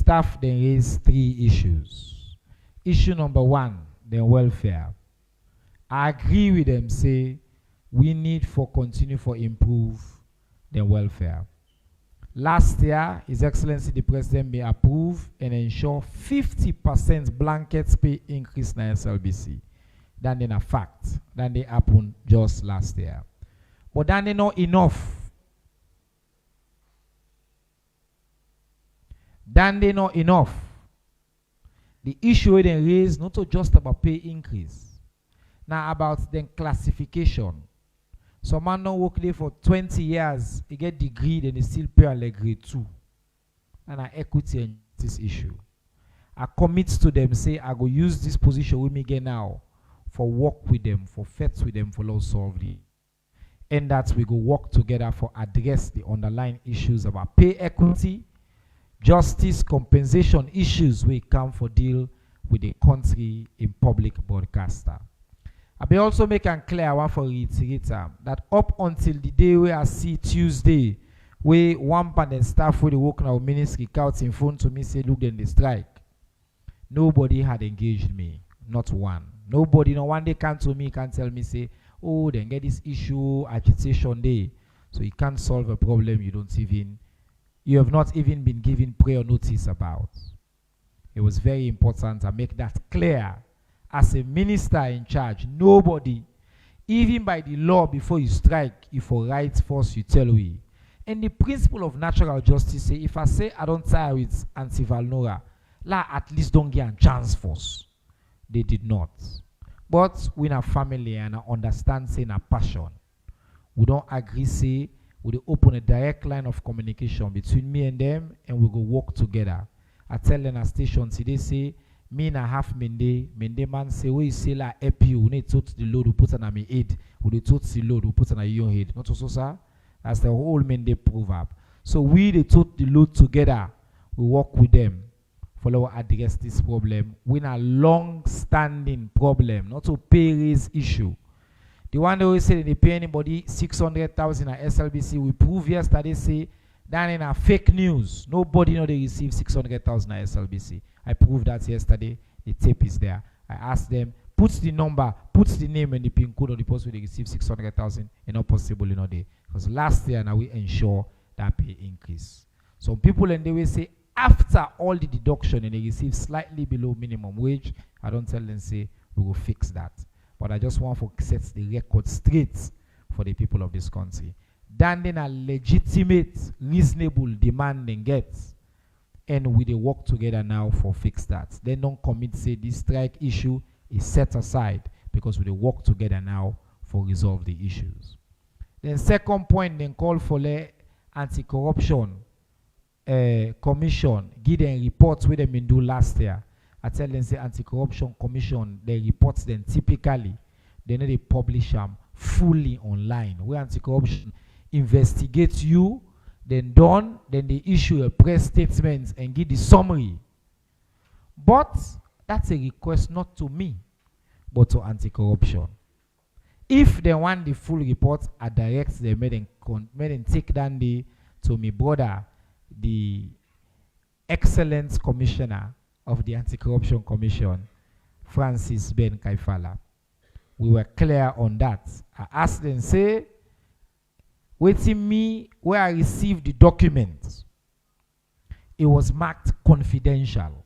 staff then raised 3 issues. Issue number 1, the welfare. I agree with them, say we need for continue for improve the welfare. Last year, His Excellency the President may approve and ensure 50% blanket pay increase in SLBC. That in a fact, that they happened just last year. But that they not enough. Then they not enough. The issue they raise not just about pay increase. Now about the classification. Some man don't work there for 20 years, he get degree, then he still pay a grade 2. And I equity in this issue. I commit to them, say I go use this position with me again now for work with them, for fight with them, for law solve it. And that we go work together for address the underlying issues about pay equity, justice, compensation issues we come for deal with the country in public broadcaster. I may also make it clear one for reiterator that up until the day where I see Tuesday, where one panel staff with the work now ministry count in phone to me say, look, then they strike. Nobody had engaged me, not one. Nobody, no one day come to me, can tell me, say, oh, then get this issue, agitation day. So you can't solve a problem you have not even been given prior notice about. It was very important to make that clear. As a minister in charge, nobody, even by the law before you strike, if for right force you tell we. And the principle of natural justice say, if I say I don't tire with anti-Valnora, at least don't get a chance force. They did not. But we in a family and I understand saying a passion. We don't agree say we open a direct line of communication between me and them and we go work together. I tell them a station today say me and a half Mende man say we say la help you, we need to the load we put on my head, we tote the load we put on your head. Not also sir? That's the whole Mende proverb. So we they tote the load together, we work with them. Follow address this problem. We in a long-standing problem, not to pay raise issue. The one that we say they pay anybody 600,000 at SLBC, we prove yesterday say that in a fake news. Nobody know they receive 600,000 at SLBC. I proved that yesterday. The tape is there. I asked them, put the number, put the name and the pin code of the person where they receive 600,000. It's not possible in a day. Because last year now we ensure that pay increase. Some people and they will say, after all the deduction and they receive slightly below minimum wage, I don't tell them say we will fix that. But I just want to set the record straight for the people of this country. Then a legitimate, reasonable demand and get, and we they work together now for fix that. Then don't commit say this strike issue is set aside because we they work together now for resolve the issues. Then second point, then call for the anti-corruption commission, give them reports where they been do last year. I tell them say anti-corruption commission, they reports them typically, they know they publish them fully online. Where anti-corruption investigates you, then done, then they issue a press statement and give the summary. But that's a request not to me, but to anti-corruption. If they want the full report, I direct them, made them take down to me brother, the excellent commissioner of the Anti-Corruption Commission, Francis Ben Kaifala. We were clear on that. I asked them, say, waiting me where I received the document. It was marked confidential.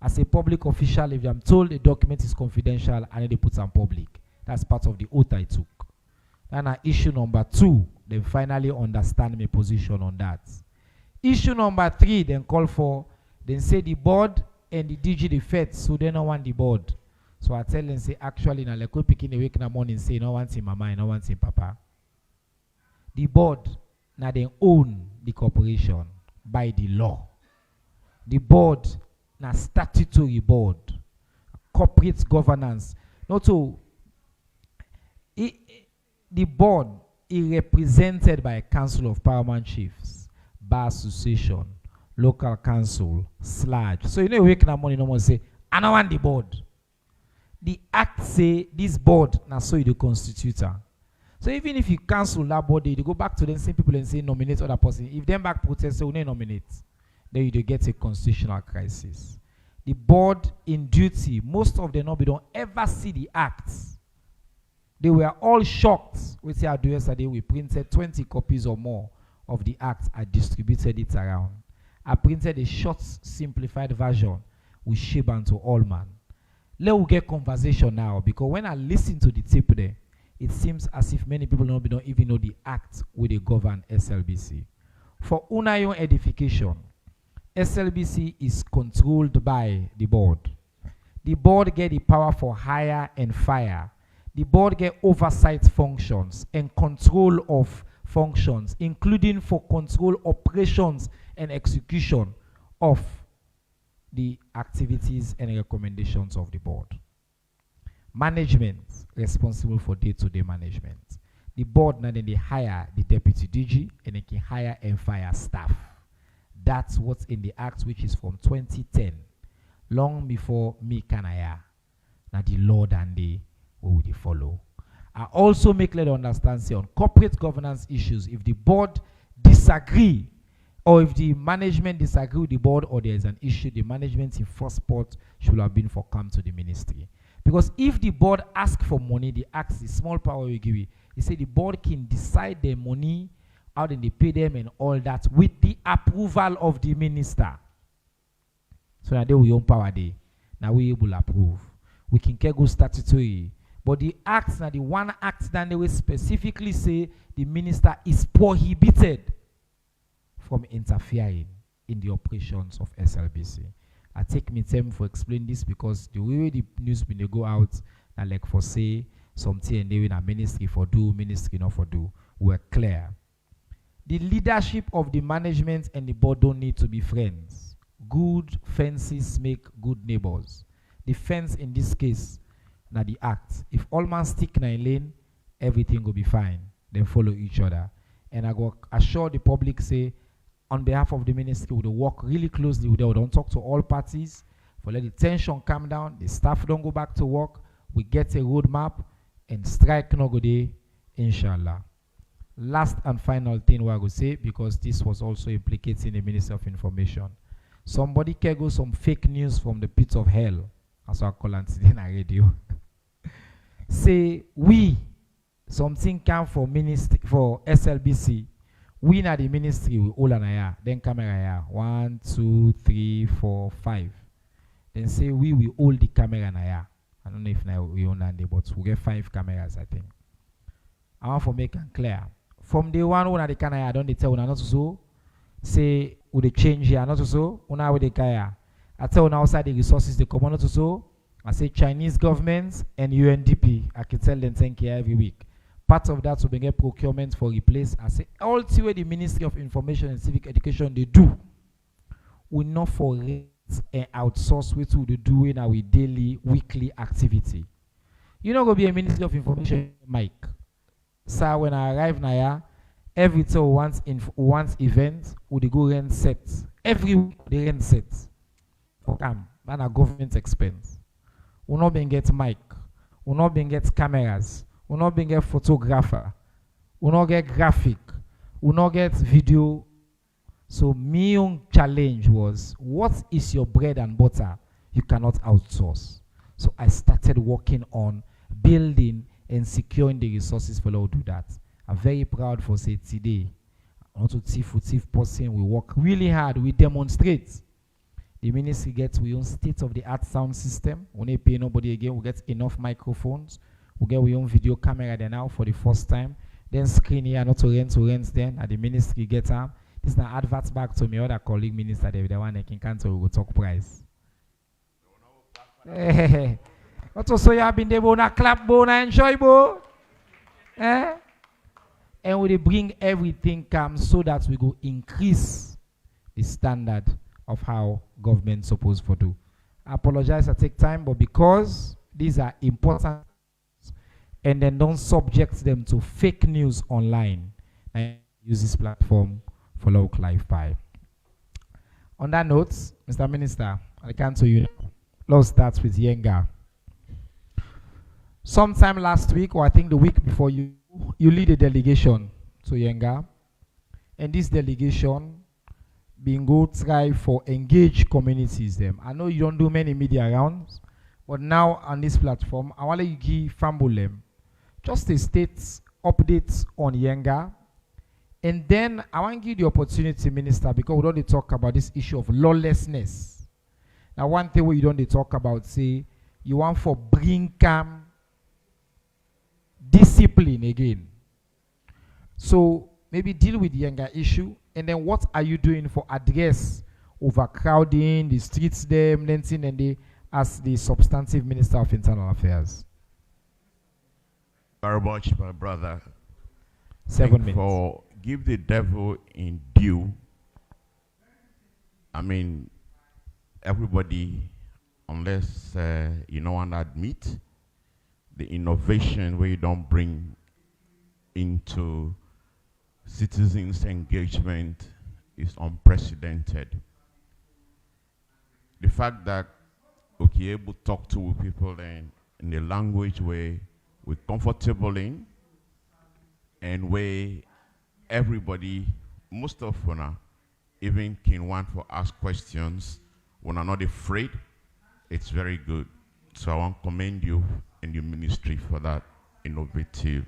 As a public official, if I'm told the document is confidential, I need to put it on public. That's part of the oath I took. Then issue number 2, they finally understand my position on that. Issue number 3, then call for, then say the board and the DG the Fed, so they don't want the board. So I tell them, say, actually, now like we picking awake in the morning, say, no one's in mama, no one's in papa. The board, now they own the corporation by the law. The board, now statutory board, corporate governance. Not so, the board is represented by a council of paramount chiefs, bar association, local council, SLAG. So you know wake in the morning, no one say, I don't want the board. The act say this board now so you the constitutor. So even if you cancel that body, you go back to the same people and say nominate other person. If them back protest, say we nominate. then you get a constitutional crisis. The board in duty, most of them don't ever see the acts. They were all shocked. We say, yesterday we printed 20 copies or more of the act. I distributed it around. I printed a short, simplified version with Sheban to all man. Let's get conversation now, because when I listen to the tape there, it seems as if many people don't even know the act where they govern SLBC. For unayon edification, SLBC is controlled by the board. The board get the power for hire and fire. The board get oversight functions and control of functions, including for control operations and execution of the activities and recommendations of the board. Management responsible for day-to-day management. The board now then they hire the deputy DG and they can hire and fire staff. That's what's in the act, which is from 2010, long before me can hire. Now the Lord and the what would they follow. I also make clear to understand say on corporate governance issues, if the board disagree or if the management disagree with the board or there is an issue, the management in first port should have been for come to the ministry. Because if the board ask for money, the act is small power we give it. He say the board can decide their money, how then they pay them and all that with the approval of the minister. So now they we own power day. Now we able to approve. We can go statutory. But the act, now the one act that they will specifically say the minister is prohibited from interfering in the operations of SLBC. I take me time for explain this because the way the news when they go out, and like for say something and they in a ministry for do, ministry not for do, we're clear. The leadership of the management and the board don't need to be friends. Good fences make good neighbors. The fence in this case, now the act. If all man stick in a lane, everything will be fine. Then follow each other. And I go assure the public say, on behalf of the ministry, we will work really closely with them. We don't talk to all parties. For let the tension calm down, the staff don't go back to work. We get a roadmap and strike no go day, inshallah. Last and final thing we are going to say, because this was also implicating the Minister of Information. Somebody can go some fake news from the pits of hell, as I call it in a radio. Say we something come for ministry for SLBC. We na the ministry we all an then camera here 1, 2, 3, 4, 5. Then say we hold the camera na here. I don't know if now we own that, but we get 5 cameras I think. I want to make it clear. From the one who na the camera, I don't tell una not so. Say would they change here not so. Una with the kaya. I tell una outside the resources they come not so. I say Chinese governments and UNDP. I can tell them 10K every week. Part of that will be get procurement for replace. I say all the way the Ministry of Information and Civic Education they do. We not for rent and outsource what we do in our daily, weekly activity. You know, go be a Ministry of Information, Mike. So when I arrive now, every time once event, we go rent sets. Every week they rent sets. For come, man, a government expense. We not been get mic. We not been get cameras. We not been get photographer. We not get graphic. We not get video. So my own challenge was, what is your bread and butter you cannot outsource? So I started working on building and securing the resources for us to do that. I'm very proud for say today. Not to thief person. We work really hard. We demonstrate. The ministry gets we own state-of-the-art sound system. We don't pay nobody again. We get enough microphones. We get we own video camera there now for the first time. Then screen here, not to rent then. And the ministry gets them. This is an advert back to me other colleague minister. They the one that can cancel. We will talk price. What also you have been there? Bona clap, bona enjoy, bo. And we bring everything come so that we go increase the standard of how government supposed to do. I apologize, I take time, but because these are important and then don't subject them to fake news online, I use this platform for local life by. On that note, Mr. Minister, I come to you now. Let's start with YENGA. Sometime last week, or I think the week before, you lead a delegation to YENGA. And this delegation, been go try for engage communities them. I know you don't do many media rounds, but now on this platform, I want to give Fambolem just a state updates on YENGA. And then I want to give the opportunity, Minister, because we don't talk about this issue of lawlessness. Now, one thing we don't talk about, say, you want for bring calm discipline again. So maybe deal with the YENGA issue, and then what are you doing for address overcrowding, the streets them, Nancy, and they as the substantive Minister of Internal Affairs? Very much, my brother. 7 minutes. For give the devil in due. I mean, everybody, unless you don't want to admit the innovation where you don't bring into citizens' engagement is unprecedented. The fact that okay, able to talk to people in the language where we're comfortable in, and where everybody, most of us, even can want to ask questions when are not afraid, it's very good. So I want to commend you and your ministry for that innovative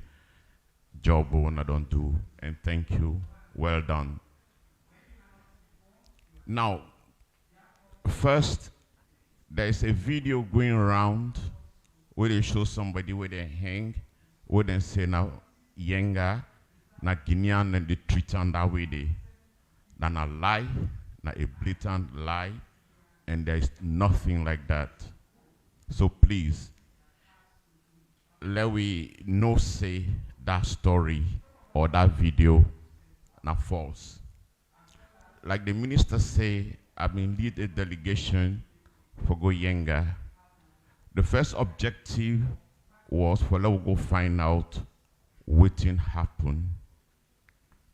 job when I don't do, and thank you. Well done. Now, first, there is a video going around where they show somebody where they hang, where they say now, YENGA, na Guinean and they treat them that way. That's a lie, not a blatant lie, and there is nothing like that. So please, let we no say that story or that video not false. Like the minister say, I've been lead a delegation for go YENGA. The first objective was for let we go find out what happen,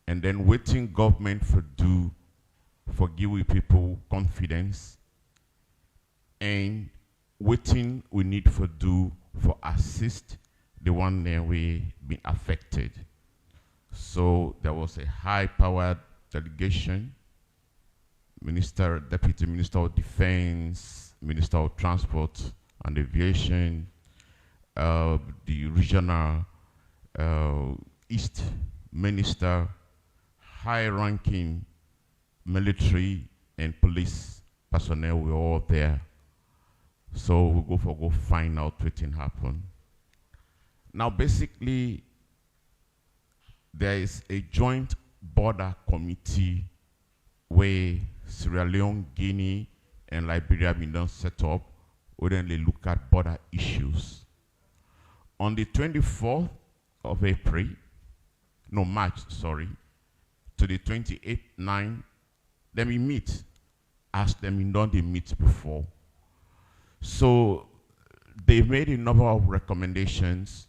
and then waiting government for do for giving people confidence, and waiting we need for do for assist the one that we been affected. So there was a high-powered delegation, Minister, Deputy Minister of Defense, Minister of Transport and Aviation, the regional East Minister, high-ranking military and police personnel were all there. So we go find out what happened. Now basically, there is a joint border committee where Sierra Leone, Guinea, and Liberia have been done set up, where then they look at border issues. On the 24th of April, no, March, sorry, to the 28th, 9, then we meet, as them in done they meet before. So they made a number of recommendations,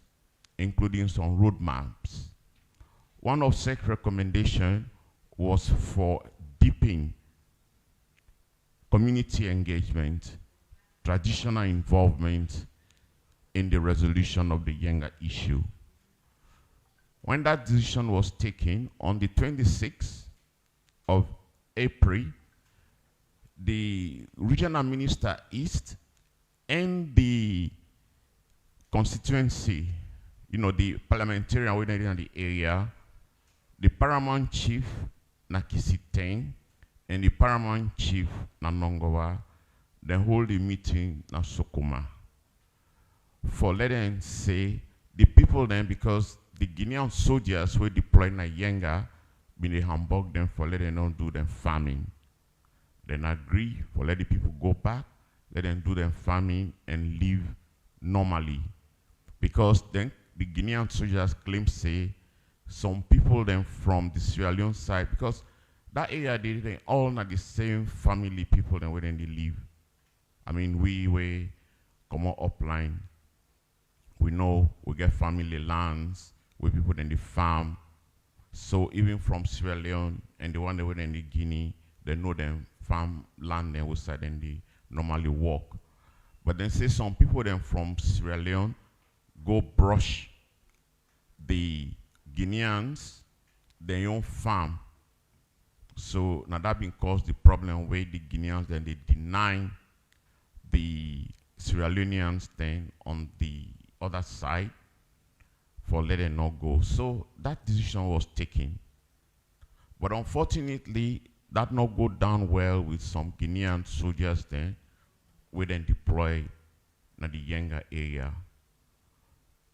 including some roadmaps. One of such recommendations was for deepening community engagement, traditional involvement in the resolution of the YENGA issue. When that decision was taken on the 26th of April, the regional minister East and the constituency, you know, the parliamentarian within the area, the paramount chief na Kisiteng and the paramount chief na Nongowa, then hold a meeting na Sokoma. For let them say the people then, because the Guinean soldiers were deployed na YENGA, been they hamburg them for let them not do them farming. Then agree for let the people go back, let them do them farming and live normally. Because then the Guinean soldiers claim say some people then from the Sierra Leone side, because that area they all not the same family people then where they live. I mean we were come on upline. We know we get family lands where people then they farm. So even from Sierra Leone and the one that were in the Guinea, they know them farm land and which side and they normally walk. But then say some people then from Sierra Leone go brush the Guineans, their own farm. So now that been caused the problem where the Guineans then they deny the Sierra Leoneans then on the other side for letting not go. So that decision was taken. But unfortunately, that not go down well with some Guinean soldiers then, we then deploy in the YENGA area.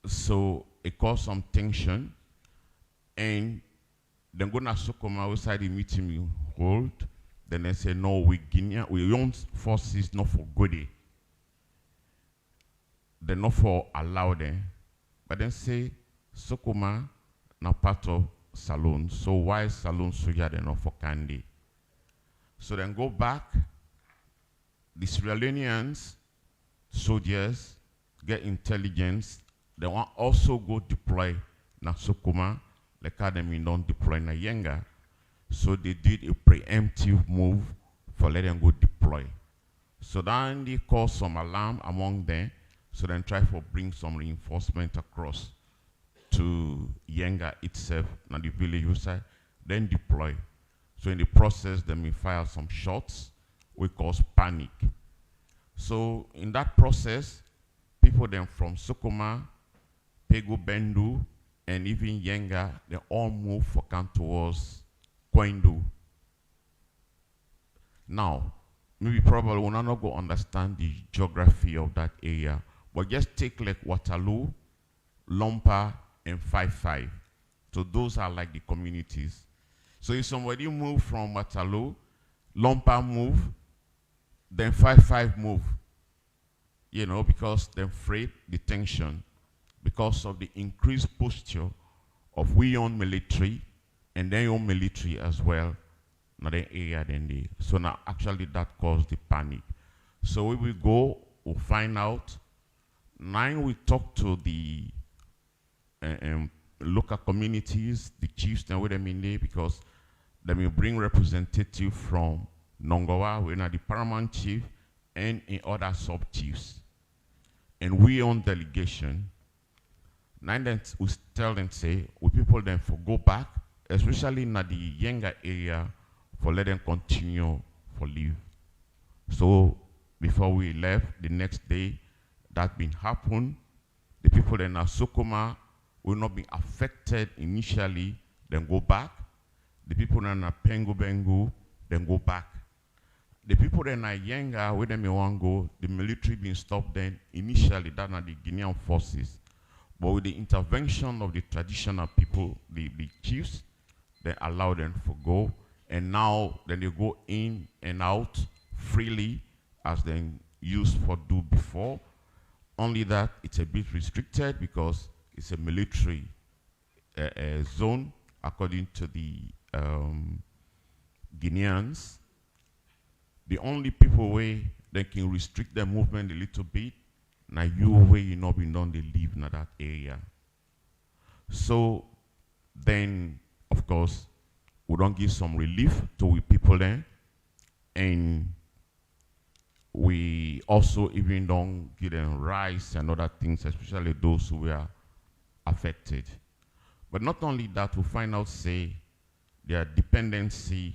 So it caused some tension, and then go to Sokoma outside the meeting we hold. Then they say, no, we own forces not for good. They're not for allow them. But then say, Sokoma not part of Saloon. So why Saloon soldier they're not for Candy? So then go back. The Sierra Leoneans soldiers get intelligence. They want also go deploy na Sokoma, like Academy don't deploy na YENGA. So they did a preemptive move for let them go deploy. So then they caused some alarm among them. So then try to bring some reinforcement across to YENGA itself, na the village side, then deploy. So in the process, they may fire some shots, which cause panic. So in that process, people then from Sokoma, Pego Bendu, and even YENGA, they all move for come towards Kwendu. Now, maybe probably we'll not go understand the geography of that area, but just take like Waterloo, Lompa, and 5-5. So those are like the communities. So if somebody move from Waterloo, Lompa move, then 5-5 move, you know, because they freight the tension, because of the increased posture of we own military and then own military as well, not the area then they. So now actually that caused the panic. So we will go, we'll find out. 9, we talk to the local communities, the chiefs, and with them in there, because they will bring representative from Nongowa, we are the paramount chief, and in other sub-chiefs. And we on delegation. 9 then we tell them, say, we people then for go back, especially in the YENGA area, for let them continue for leave. So before we left, the next day, that been happen. The people in Sokoma will not be affected initially, then go back. The people in Pengu Bengu, then go back. The people in YENGA, where they may want to go, the military being stopped then initially, that are the Guinean forces. But with the intervention of the traditional people, the chiefs, they allow them to go. And now then they go in and out freely as they used for do before. Only that it's a bit restricted because it's a military zone according to the Guineans. The only people where they can restrict their movement a little bit, now you where you not been done, they live in that area. So then, of course, we don't give some relief to we people there, and we also even don't give them rice and other things, especially those who were affected. But not only that, we find out, say, their dependency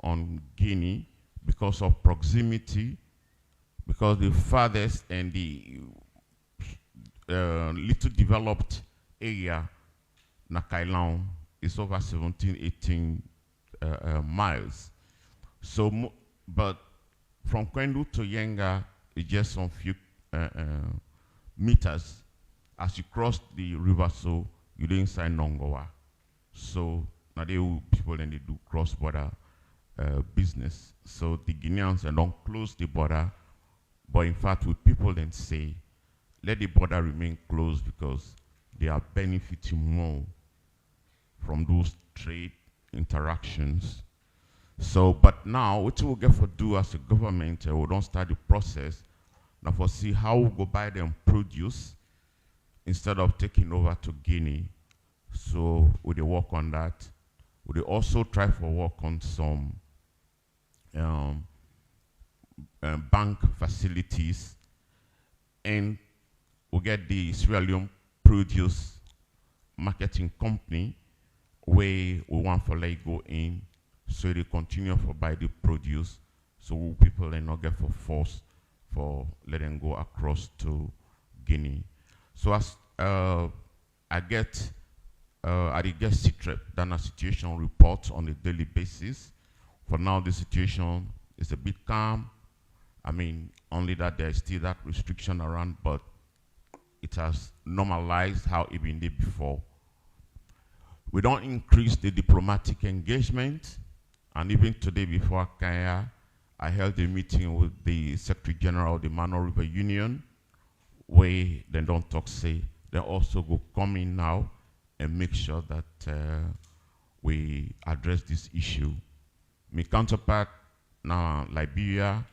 on Guinea because of proximity, because the farthest and the little developed area, Nakailan, is over 17, 18 miles. So, but from Kwendu to YENGA, it's just some few meters. As you cross the river, so you're inside Nongowa. So now people then they do cross-border business. So the Guineans don't close the border, but in fact, with people then say, let the border remain closed because they are benefiting more from those trade interactions. So, but now, what we get for do as a government, we don't start the process. Now for see how we go buy them produce instead of taking over to Guinea. So we work on that. We also try for work on some bank facilities, and we get the Sierra Leone produce marketing company where we want for let go in so they continue for buy the produce, so people they not get for force for letting go across to Guinea. So as I get CITREP done a situation report on a daily basis. For now, the situation is a bit calm. I mean, only that there is still that restriction around, but it has normalized how it been did before. We don't increase the diplomatic engagement, and even today before Kenya, I held a meeting with the Secretary General of the Mano River Union, where they don't talk say, they also go come in now and make sure that we address this issue. My counterpart now, Liberia,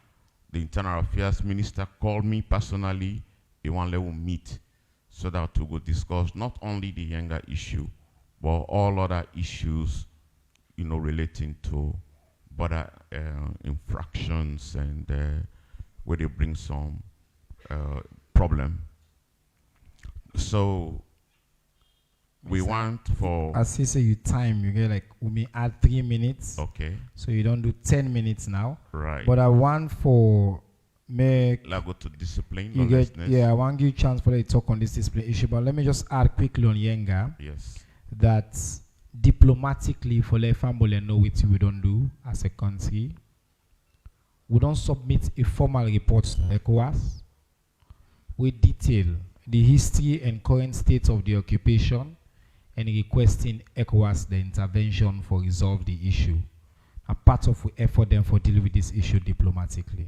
the Internal Affairs Minister called me personally. He want to meet so that we go discuss not only the YENGA issue, but all other issues, you know, relating to border infractions and where they bring some problem. So we want for. As you say, you time, you get like, we may add 3 minutes. Okay. So you don't do 10 minutes now. Right. But I want for make. Let's go to discipline. You get, yeah, I want to give you a chance for you to talk on this discipline issue. But let me just add quickly on YENGA. Yes. That diplomatically, for let family know what we don't do as a country, we don't submit a formal report to ECOWAS. We detail the history and current state of the occupation and requesting ECOWAS the intervention for resolve the issue. A part of the effort then for dealing with this issue diplomatically.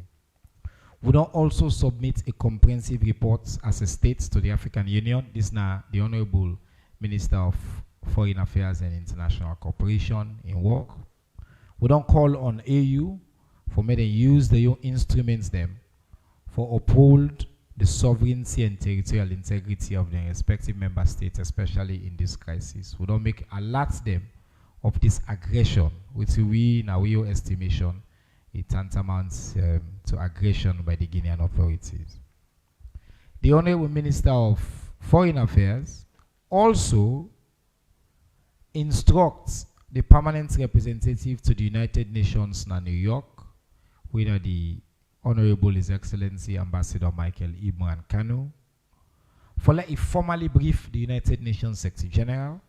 We don't also submit a comprehensive report as a state to the African Union. This is now the Honorable Minister of Foreign Affairs and International Cooperation in work. We don't call on AU for me to use the instruments them for uphold the sovereignty and territorial integrity of their respective member states, especially in this crisis. We don't make alert them of this aggression, which we, in our estimation, it tantamounts to aggression by the Guinean authorities. The Honorable Minister of Foreign Affairs also instructs the permanent representative to the United Nations in New York, whether the Honorable His Excellency Ambassador Michael Imran Kanu, for let formally brief the United Nations Secretary General,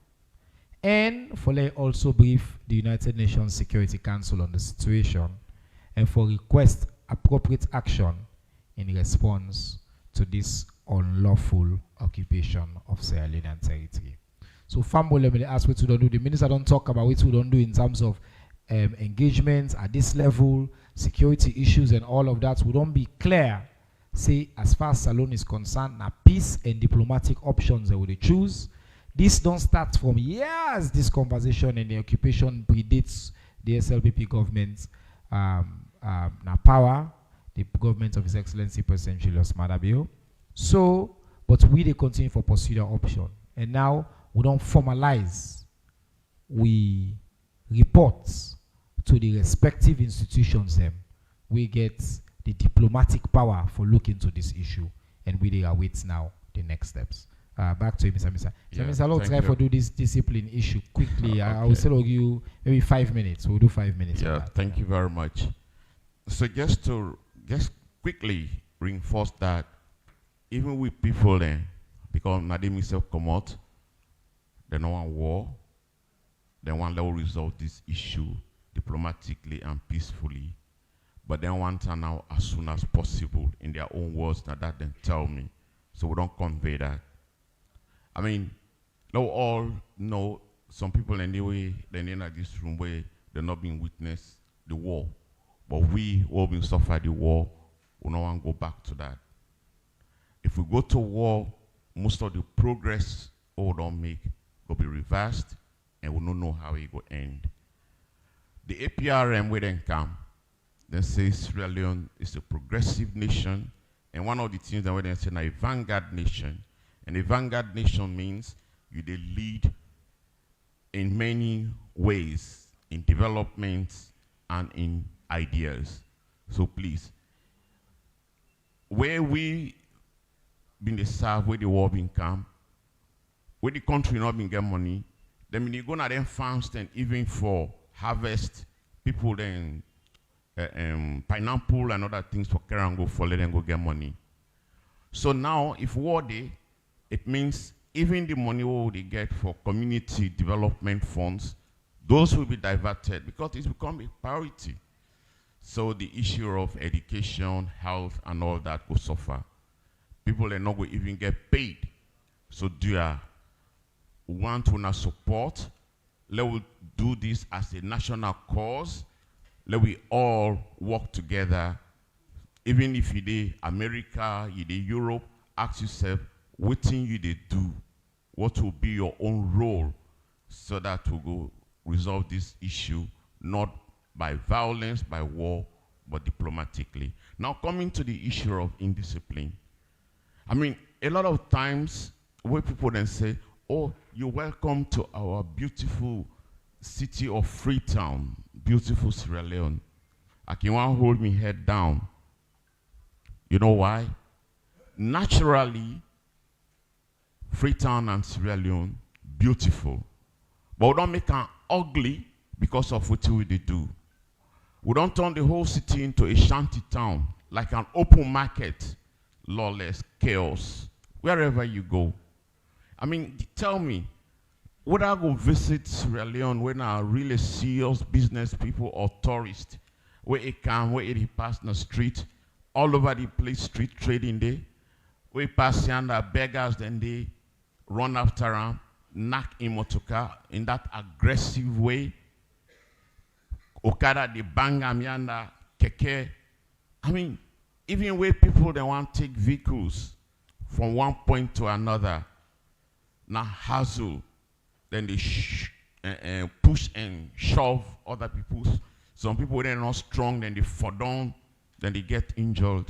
and for let also brief the United Nations Security Council on the situation, and for request appropriate action in response to this unlawful occupation of Sierra Leonean territory. So, family, let me ask what we don't do. The minister don't talk about what we don't do in terms of engagements at this level, security issues, and all of that. We don't be clear. Say, as far as Salone is concerned, now peace and diplomatic options that we choose. This don't start from years. This conversation and the occupation predates the SLPP government. Now power, the government of His Excellency President Julius Madabio. So, but we they continue for pursue the option, and now we don't formalize. We report to the respective institutions. Them we get the diplomatic power for looking into this issue, and we they await now the next steps. Back to you, Mr. Mr. Yeah, Mr. I'll try for do this discipline issue quickly. Okay. I will still give you maybe 5 minutes. We'll do 5 minutes. Yeah, thank you very much. So just quickly reinforce that even with people then, because Nadim himself come out, they don't want war, they want to resolve this issue diplomatically and peacefully, but they want to now as soon as possible in their own words that they tell me. So we don't convey that. I mean, they all know some people anyway, they're in this room where they're not being witness the war. But we all been suffered the war, we don't want to go back to that. If we go to war, most of the progress we don't make will be reversed, and we don't know how it will end. The APRM will then come, then say Sierra Leone is a progressive nation, and one of the things that we then say a vanguard nation. And a vanguard nation means you they lead in many ways, in development and in ideas. So please, where we been the serve, where the war been come, where the country not been get money, then when you go to them farms and even for harvest people then pineapple and other things for carry and go for let them go get money. So now, if war day, it means even the money what they get for community development funds, those will be diverted because it's become a priority. So the issue of education, health, and all that will suffer. People are not going to even get paid. So do you want to support? Let us do this as a national cause. Let we all work together. Even if you dey America, you dey Europe, ask yourself, what thing you dey do? What will be your own role so that we go resolve this issue, not by violence, by war, but diplomatically. Now coming to the issue of indiscipline. I mean, a lot of times where people then say, oh, you're welcome to our beautiful city of Freetown, beautiful Sierra Leone. I can want to hold me head down. You know why? Naturally, Freetown and Sierra Leone, beautiful. But we don't make them ugly because of what we do. We don't turn the whole city into a shanty town, like an open market, lawless, chaos, wherever you go. I mean, tell me, would I go visit Sierra Leone when I really serious business people or tourists, where it can, where it pass in the street, all over the place, street trading day, where pass yonder beggars, then they run after them, knock in motoka in that aggressive way. Okada, the banga, yanda, keke. I mean, even where people they want to take vehicles from one point to another, now hassle, then they push and shove other people. Some people they're not strong, then they fall down, then they get injured.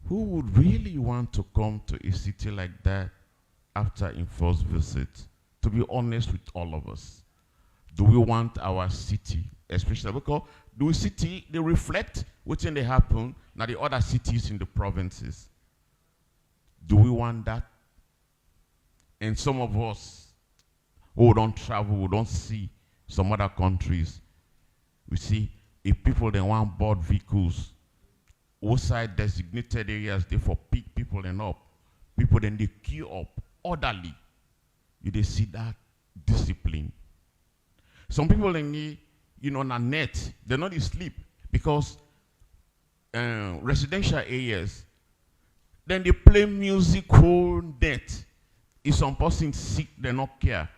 Who would really want to come to a city like that after a first visit? To be honest with all of us, do we want our city, especially because the city, they reflect what's in the happen now the other cities in the provinces. Do we want that? And some of us who don't travel, who don't see some other countries, we see if people they want board vehicles outside designated areas, they for pick people and up. People then they queue up orderly. You they see that discipline. Some people in the, on a net, they're not asleep because residential areas, then they play music whole net. If some person sick, they not care.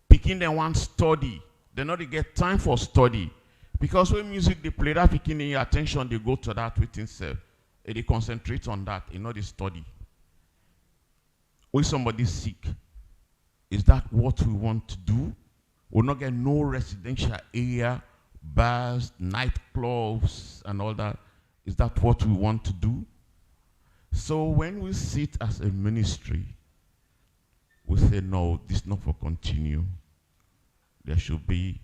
Picking them one study, they not get time for study. Because when music they play that picking your attention, they go to that within self. And they concentrate on that, not the study. When somebody sick, is that what we want to do? We'll not get no residential area, bars, nightclubs, and all that. Is that what we want to do? So when we sit as a ministry, we say, no, this not for continue. There should be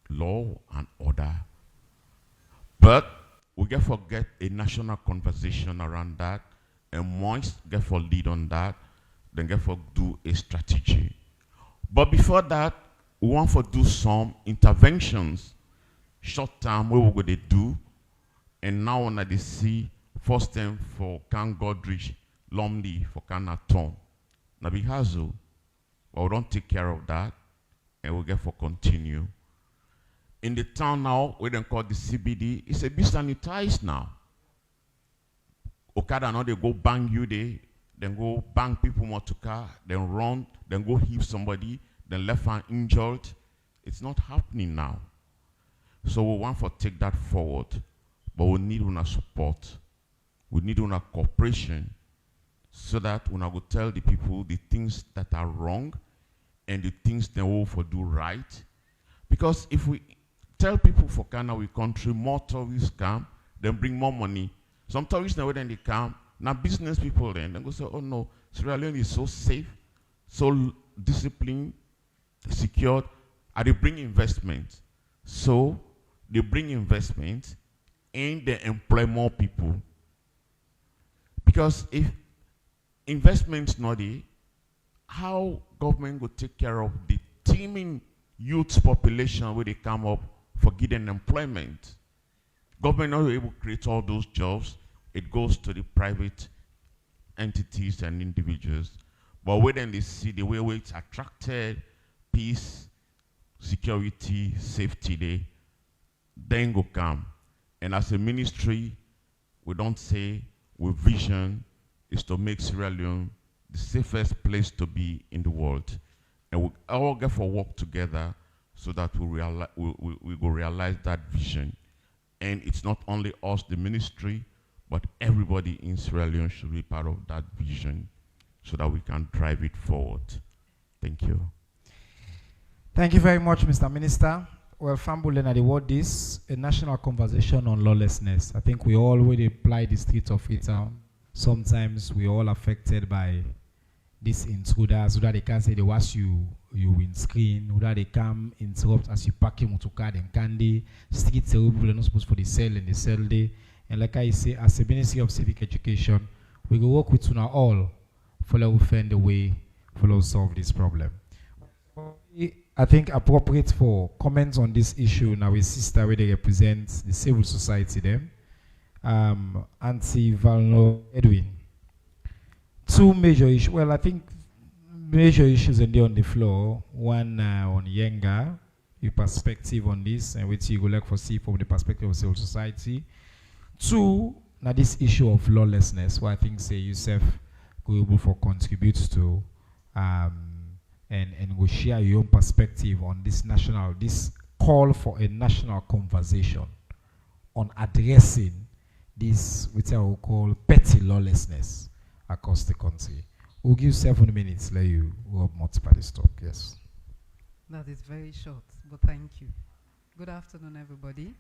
law and order. But we get forget a national conversation around that, and once get for lead on that, then get for do a strategy. But before that, we want to do some interventions, short term, where we're going to do, and now on the see, first time for Can Godrich, Lumley for Canaton. Now because but we don't take care of that, and we get for continue. In the town now, we don't call the CBD, it's a bit sanitized now. Okada now they go bang you there, then go bang people more to car, then run, then go hit somebody, then left hand injured. It's not happening now. So we want to take that forward, but we need our support. We need our cooperation so that when I go tell the people the things that are wrong and the things they will for do right. Because if we tell people for Ghana, we country, more tourists come, then bring more money. Some tourists now then they come, now business people then go say, oh no, Sierra Leone is so safe, so disciplined, secured, and they bring investment. So they bring investment and they employ more people. Because if investment's not there, how government will take care of the teeming youth population where they come up for giving employment. Government not able to create all those jobs. It goes to the private entities and individuals. But when they see the way it's attracted, peace, security, safety, then go come. And as a ministry, we don't say with vision is to make Sierra Leone the safest place to be in the world. And we all get for work together so that we will realize that vision. And it's not only us, the ministry, but everybody in Sierra Leone should be part of that vision so that we can drive it forward. Thank you. Thank you very much, Mr. Minister. Well, Fambulena, the word is a national conversation on lawlessness. I think we all will apply the streets of Freetown. Sometimes we all affected by these intruders, so that they can say they watch you win screen, so that they come interrupt as you pack your motor card and candy, streets people are not supposed for the sell and the sell day. And like I say, as a Ministry of Civic Education, we will work with you now all for to find a way for solve this problem. I think appropriate for comments on this issue now is sister where they represent the civil society them. Auntie Valno Edwin. Two major issues. Well, I think major issues in there on the floor. One on YENGA, your perspective on this, and which you would like to see from the perspective of civil society. Two, now this issue of lawlessness, what I think say yourself go able for contribute to, and go share your own perspective on this call for a national conversation on addressing this, which I will call petty lawlessness across the country. We'll give 7 minutes, let you go multiply this talk. Yes. That is very short, but thank you. Good afternoon, everybody.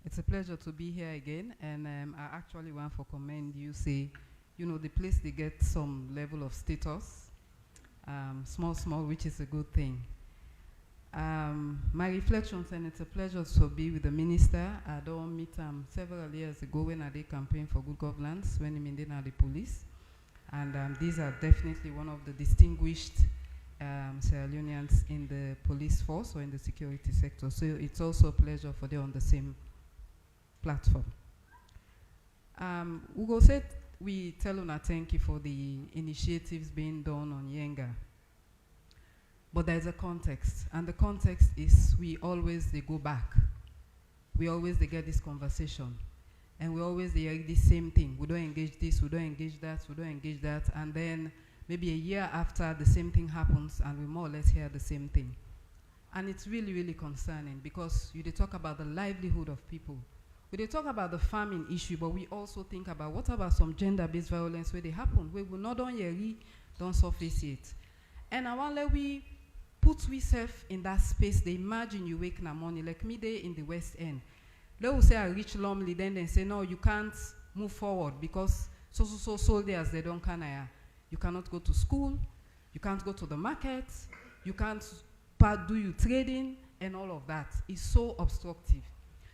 It's a pleasure to be here again, and I actually want to commend you, say, you know, the place they get some level of status, small, which is a good thing. My reflections, and it's a pleasure to be with the minister. I don't meet several years ago when I did campaign for good governance, when I'm in the police. And these are definitely one of the distinguished Sierra Leoneans in the police force or in the security sector. So it's also a pleasure for them on the same platform. Ugo said we tell Una thank you for the initiatives being done on YENGA. But there's a context, and the context is they go back. We always they get this conversation, and we always they hear the same thing. We don't engage this, we don't engage that, we don't engage that, and then maybe a year after the same thing happens, and we more or less hear the same thing. And it's really, really concerning because they talk about the livelihood of people. We talk about the farming issue, but we also think about what about some gender-based violence where they happen, where we not don't surface it. And I want we put ourselves in that space. They imagine you wake in the morning, like me there in the West End. They will say I reach Lumley, then they say no, you can't move forward because so soldiers they don't can. You cannot go to school, you can't go to the market, you can't do your trading, and all of that is so obstructive.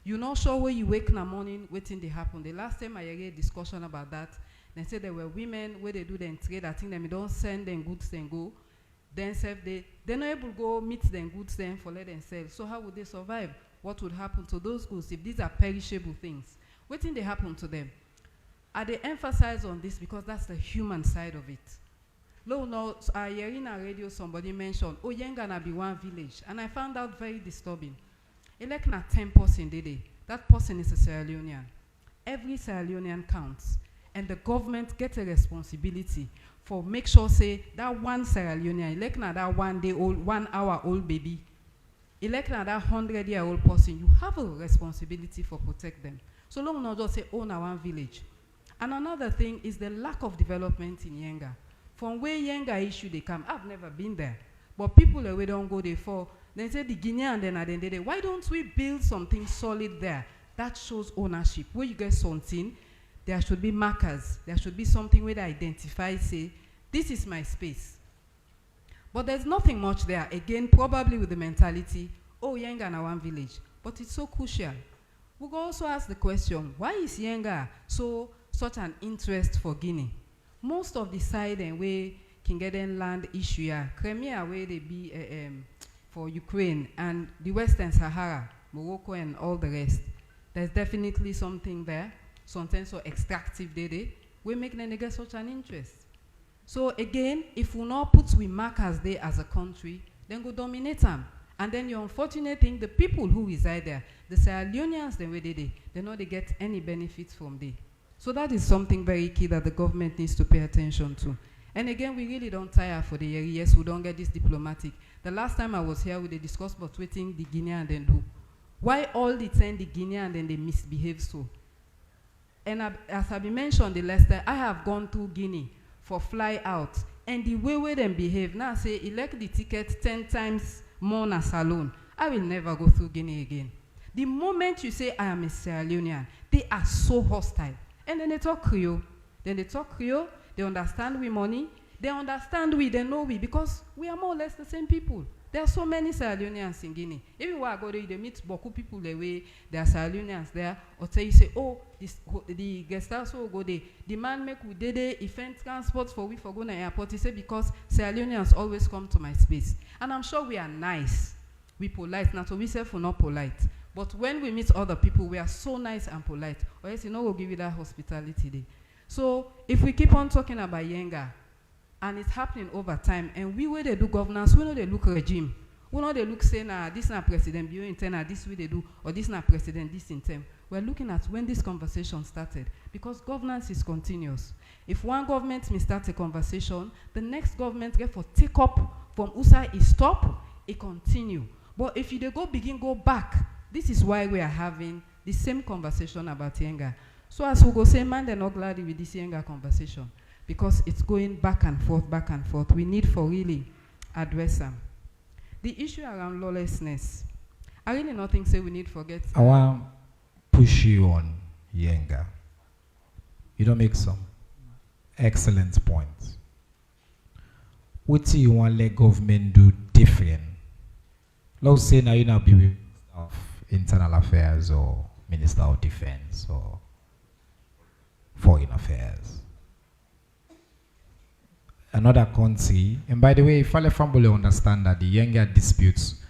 You're not sure where you wake in the morning, waiting they happen. The last time I heard a discussion about that, they said there were women where they do them trade. I think they don't send them goods then go. Then they're not able to go meet them goods then for let them sell. So how would they survive? What would happen to those goods if these are perishable things? What thing they happen to them? They emphasize on this because that's the human side of it. No, I hear in a radio somebody mentioned, oh, YENGA na be one village. And I found out very disturbing. Elect na 10 person day. That person is a Sierra Leonean. Every Sierra Leonean counts. And the government gets a responsibility for make sure say that one Sierra Leonean, elect na that 1 day old, 1 hour old baby, elect na that 100-year-old person, you have a responsibility for protect them. So long not just say, oh, na one village. And another thing is the lack of development in YENGA. From where YENGA issue they come, I've never been there. But people we don't go there for, they say the Guinean and then they why don't we build something solid there that shows ownership? Where you get something, there should be markers. There should be something where they identify, say, this is my space. But there's nothing much there. Again, probably with the mentality, oh, YENGA na one village. But it's so crucial. We can also ask the question, why is YENGA such an interest for Guinea? Most of the side and where can get in land issue, Crimea where they be for Ukraine and the Western Sahara, Morocco, and all the rest. There's definitely something there, something so extractive they we make them get such an interest. So again, if we not put we markers there as a country, then go dominate them. And then the unfortunate thing, the people who reside there, the Sierra Leoneans, they know they get any benefits from there. So that is something very key that the government needs to pay attention to. And again, we really don't tire for the year. Yes, we don't get this diplomatic. The last time I was here, we discussed about waiting the Guinea and then do. Why all the time the Guinea and then they misbehave so? And as I mentioned the last time, I have gone to Guinea for fly out. And the way they behave, now say, elect the ticket 10 times more than Salone. I will never go through Guinea again. The moment you say I am a Sierra Leonean, they are so hostile. And then they talk Creole. They understand we money. They understand we, they know we, because we are more or less the same people. There are so many Sierra Leoneans in Guinea. Everywhere I go there, they meet beaucoup people the way there are Sierra Leoneans there. Or you say, oh, the guest house will go there. The man make with the event transport for we for go to the airport. He said, because Sierra Leoneans always come to my space. And I'm sure we are nice. We polite. Not so we say for not polite. But when we meet other people, we are so nice and polite. Or else, we'll give you that hospitality there. So if we keep on talking about YENGA, and it's happening over time, and we where they do governance, we know they look regime. We know they look say, nah, this not president, bio intern, this way they do, or this not president, this in term. We're looking at when this conversation started, because governance is continuous. If one government may start a conversation, the next government get for take up from USA is stop, it continue. But if you go back, this is why we are having the same conversation about YENGA. So as we go say, man, they're not glad with this YENGA conversation, because it's going back and forth. We need for really address them. The issue around lawlessness, I really nothing say we need to forget. I want to push you on YENGA. You don't make some excellent points. What do you want let government do different? Let's say now you not be Minister of Internal Affairs or Minister of Defense or Foreign Affairs. Another country, and by the way, if I family understand that the YENGA disputes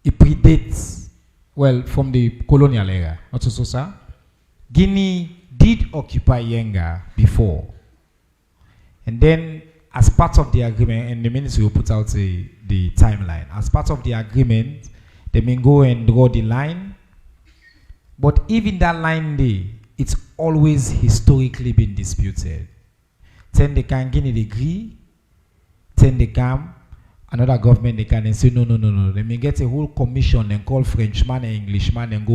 it predates, well, from the colonial era, not so, sir. Guinea did occupy YENGA before. And then, as part of the agreement, and the ministry will put out the timeline, as part of the agreement, they may go and draw the line. But even that line there, it's always historically been disputed. Then they can Guinea agree, then they come, another government they can and say no. They may get a whole commission and call Frenchman and Englishman and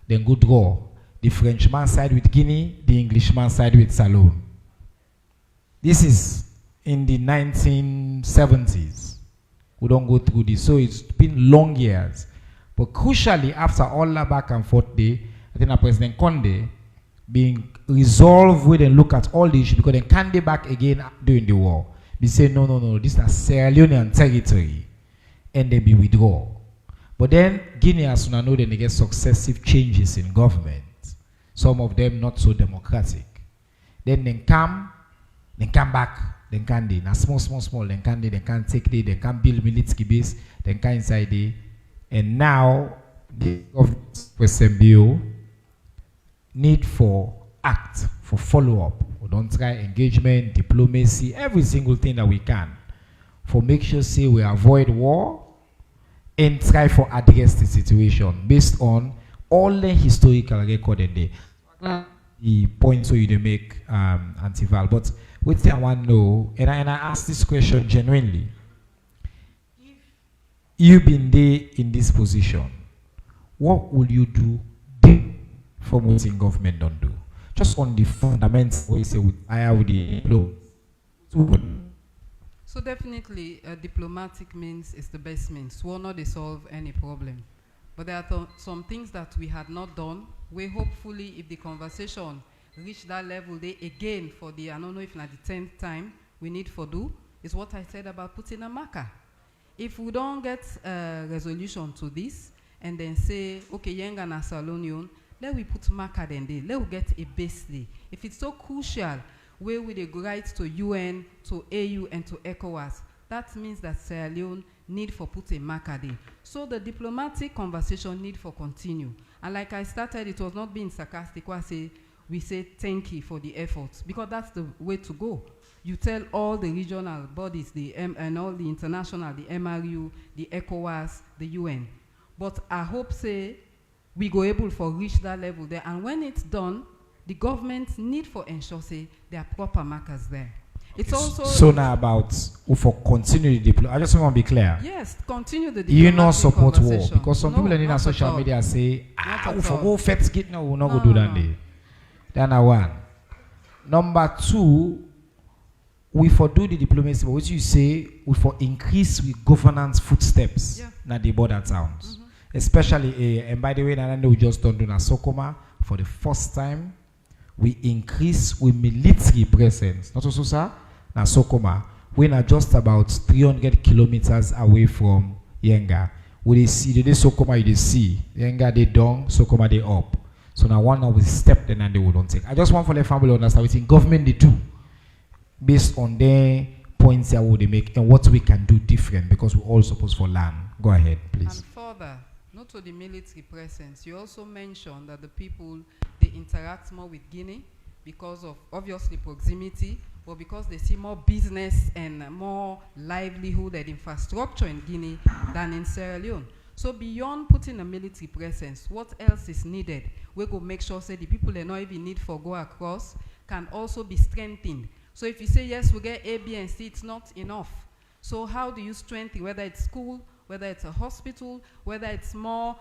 then go draw. The Frenchman side with Guinea, the Englishman side with Salone. This is in the 1970s. We don't go through this, so it's been long years. But crucially, after all that back and forth day, I think President Conde being resolved with and look at all the issues, because they can't be back again during the war. They say no, this is Sierra Leonean territory, and they be withdraw. But then Guinea, as soon as know, then they get successive changes in government. Some of them not so democratic. Then they come back. Then can they now small. Then can take they can build military base. Then can inside they, and now the government President need for act, for follow-up. We don't try engagement, diplomacy, every single thing that we can for make sure say we avoid war and try for address the situation based on all the historical record in there. The points where you make Antival. But what I want to know, and I ask this question genuinely. If you've been there in this position, what will you do from what the government don't do? Just on the fundamentals, we say with the law. So definitely, diplomatic means is the best means. Will not solve any problem. But there are some things that we had not done. We hopefully, if the conversation reach that level, they again for the, I don't know if not the 10th time we need for do, is what I said about putting a marker. If we don't get a resolution to this, and then say, okay, YENGA na Salonion, let we put marker then there. Let we get a base there. If it's so crucial, where we the rights to UN, to AU, and to ECOWAS, that means that Sierra Leone need for put a marker there. So the diplomatic conversation need for continue. And like I started, it was not being sarcastic. We say thank you for the efforts, because that's the way to go. You tell all the regional bodies, and all the international, the MRU, the ECOWAS, the UN. But I hope say we go able for reach that level there. And when it's done, the government need for ensure say there are proper markers there. It's also so now about for continue the diplomacy. I just want to be clear. Yes, continue the You not support war conversation. because some people in social media say, for go fetch get no, we'll not go do that day. Then one. Number two, we for do the diplomacy, but what you say, we for increase with governance footsteps na the border towns. Especially, and by the way, we just don't do na Sokoma for the first time. We increase with military presence. Not also, sir, na Sokoma. We are just about 300 kilometers away from YENGA. We see the Sokoma you see. YENGA they down, Sokoma they up. So now one now we step then and they will don't take. I just want for the family to understand what in government they do based on their points that they make and what we can do different, because we're all supposed for land. Go ahead, please. And further, not to the military presence, you also mentioned that the people, they interact more with Guinea because of obviously proximity, but because they see more business and more livelihood and infrastructure in Guinea than in Sierra Leone. So beyond putting a military presence, what else is needed? We go make sure say the people they not even need for go across can also be strengthened. So if you say yes, we get A, B, and C, it's not enough. So how do you strengthen, whether it's school, whether it's a hospital, whether it's more,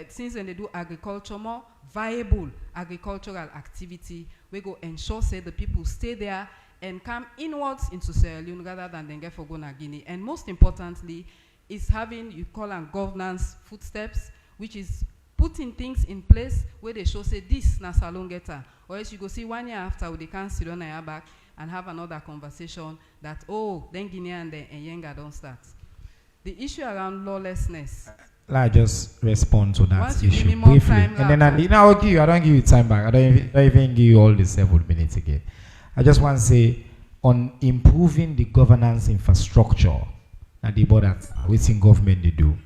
since when they do agriculture, more viable agricultural activity, we go ensure say the people stay there and come inwards into Sierra Leone rather than then get for Ghana, Guinea. And most importantly, is having, you call them governance footsteps, which is putting things in place where they show say this na salon getter. Or else you go see 1 year after they can't sit on their back and have another conversation that, oh, then Guinea and YENGA don't start. The issue around lawlessness. Let I just respond to that Once issue briefly. And then I'll give you, I don't give you time back. I don't even give you all the 7 minutes again. I just want to say on improving the governance infrastructure at the border, which in government they do.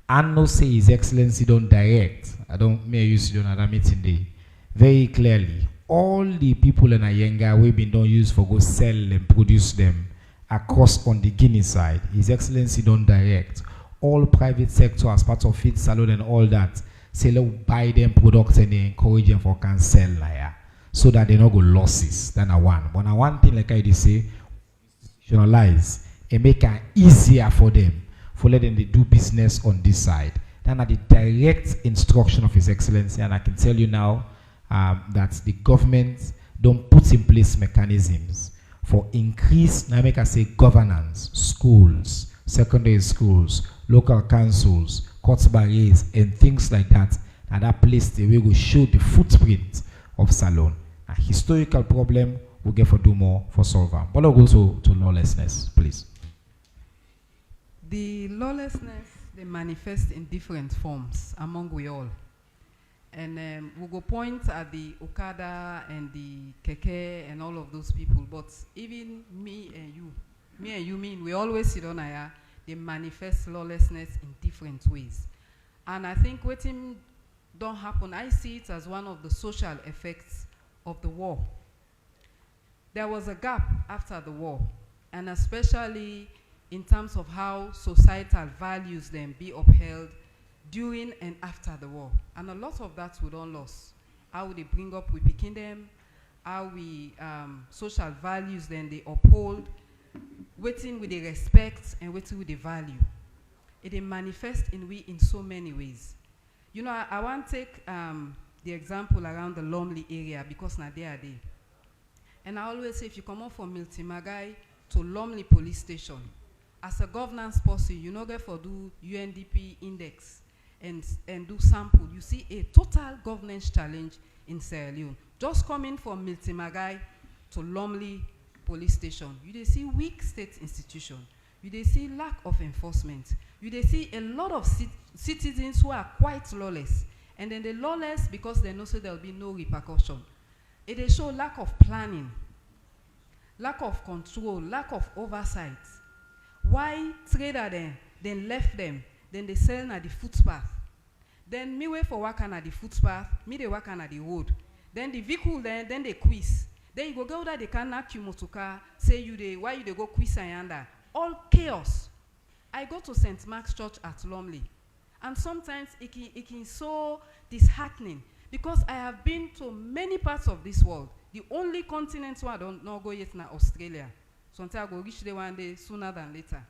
And no say His Excellency don't direct. I don't may use it on another meeting day. Very clearly, all the people in YENGA we've been don't use for go sell and produce them across on the Guinea side. His Excellency don't direct. All private sector as part of it, salon and all that, say let buy them products and they encourage them for can sell like so that they not go losses. Then I one. But now one thing like I did say, institutionalize and make it easier for them for letting them do business on this side. Then at the direct instruction of His Excellency, and I can tell you now that the government don't put in place mechanisms for increased, now make I say governance, schools, secondary schools, local councils, court barriers, and things like that. And that place they will show the footprint of Salon. A historical problem we get for do more for solve them. But I'll go to lawlessness, please. The lawlessness, they manifest in different forms among we all. And we'll go point at the Okada and the Keke and all of those people. But even me and you mean, we always sit on here, they manifest lawlessness in different ways. And I think what don't happen, I see it as one of the social effects of the war. There was a gap after the war, and especially in terms of how societal values then be upheld during and after the war. And a lot of that we don't lose. How they bring up, we picking them, how we, social values then they uphold, waiting with the respect and waiting with the value. It manifests in so many ways. You know, I want to take the example around the Lumley area because now they are there. And I always say if you come up from Miltimagai to Lumley police station, as a governance person, you know, for do UNDP index and do sample, you see a total governance challenge in Sierra Leone. Just coming from Miltimagai to Lumley police station, you see weak state institution. You see lack of enforcement. You see a lot of citizens who are quite lawless. And then they're lawless because they know so there'll be no repercussion. It show lack of planning, lack of control, lack of oversight. Why trader then then left them, then they sell na the footpath. Then me wait for waka na the footpath, me they waka na the road. Then the vehicle then they quiz. Then you go there, they can knock you motoka, say you they why you they go quiz ayanda. All chaos. I go to St. Mark's Church at Lumley, and sometimes it can so disheartening because I have been to many parts of this world. The only continent where I don't know go yet na Australia. Sometimes I go reach there one day sooner than later.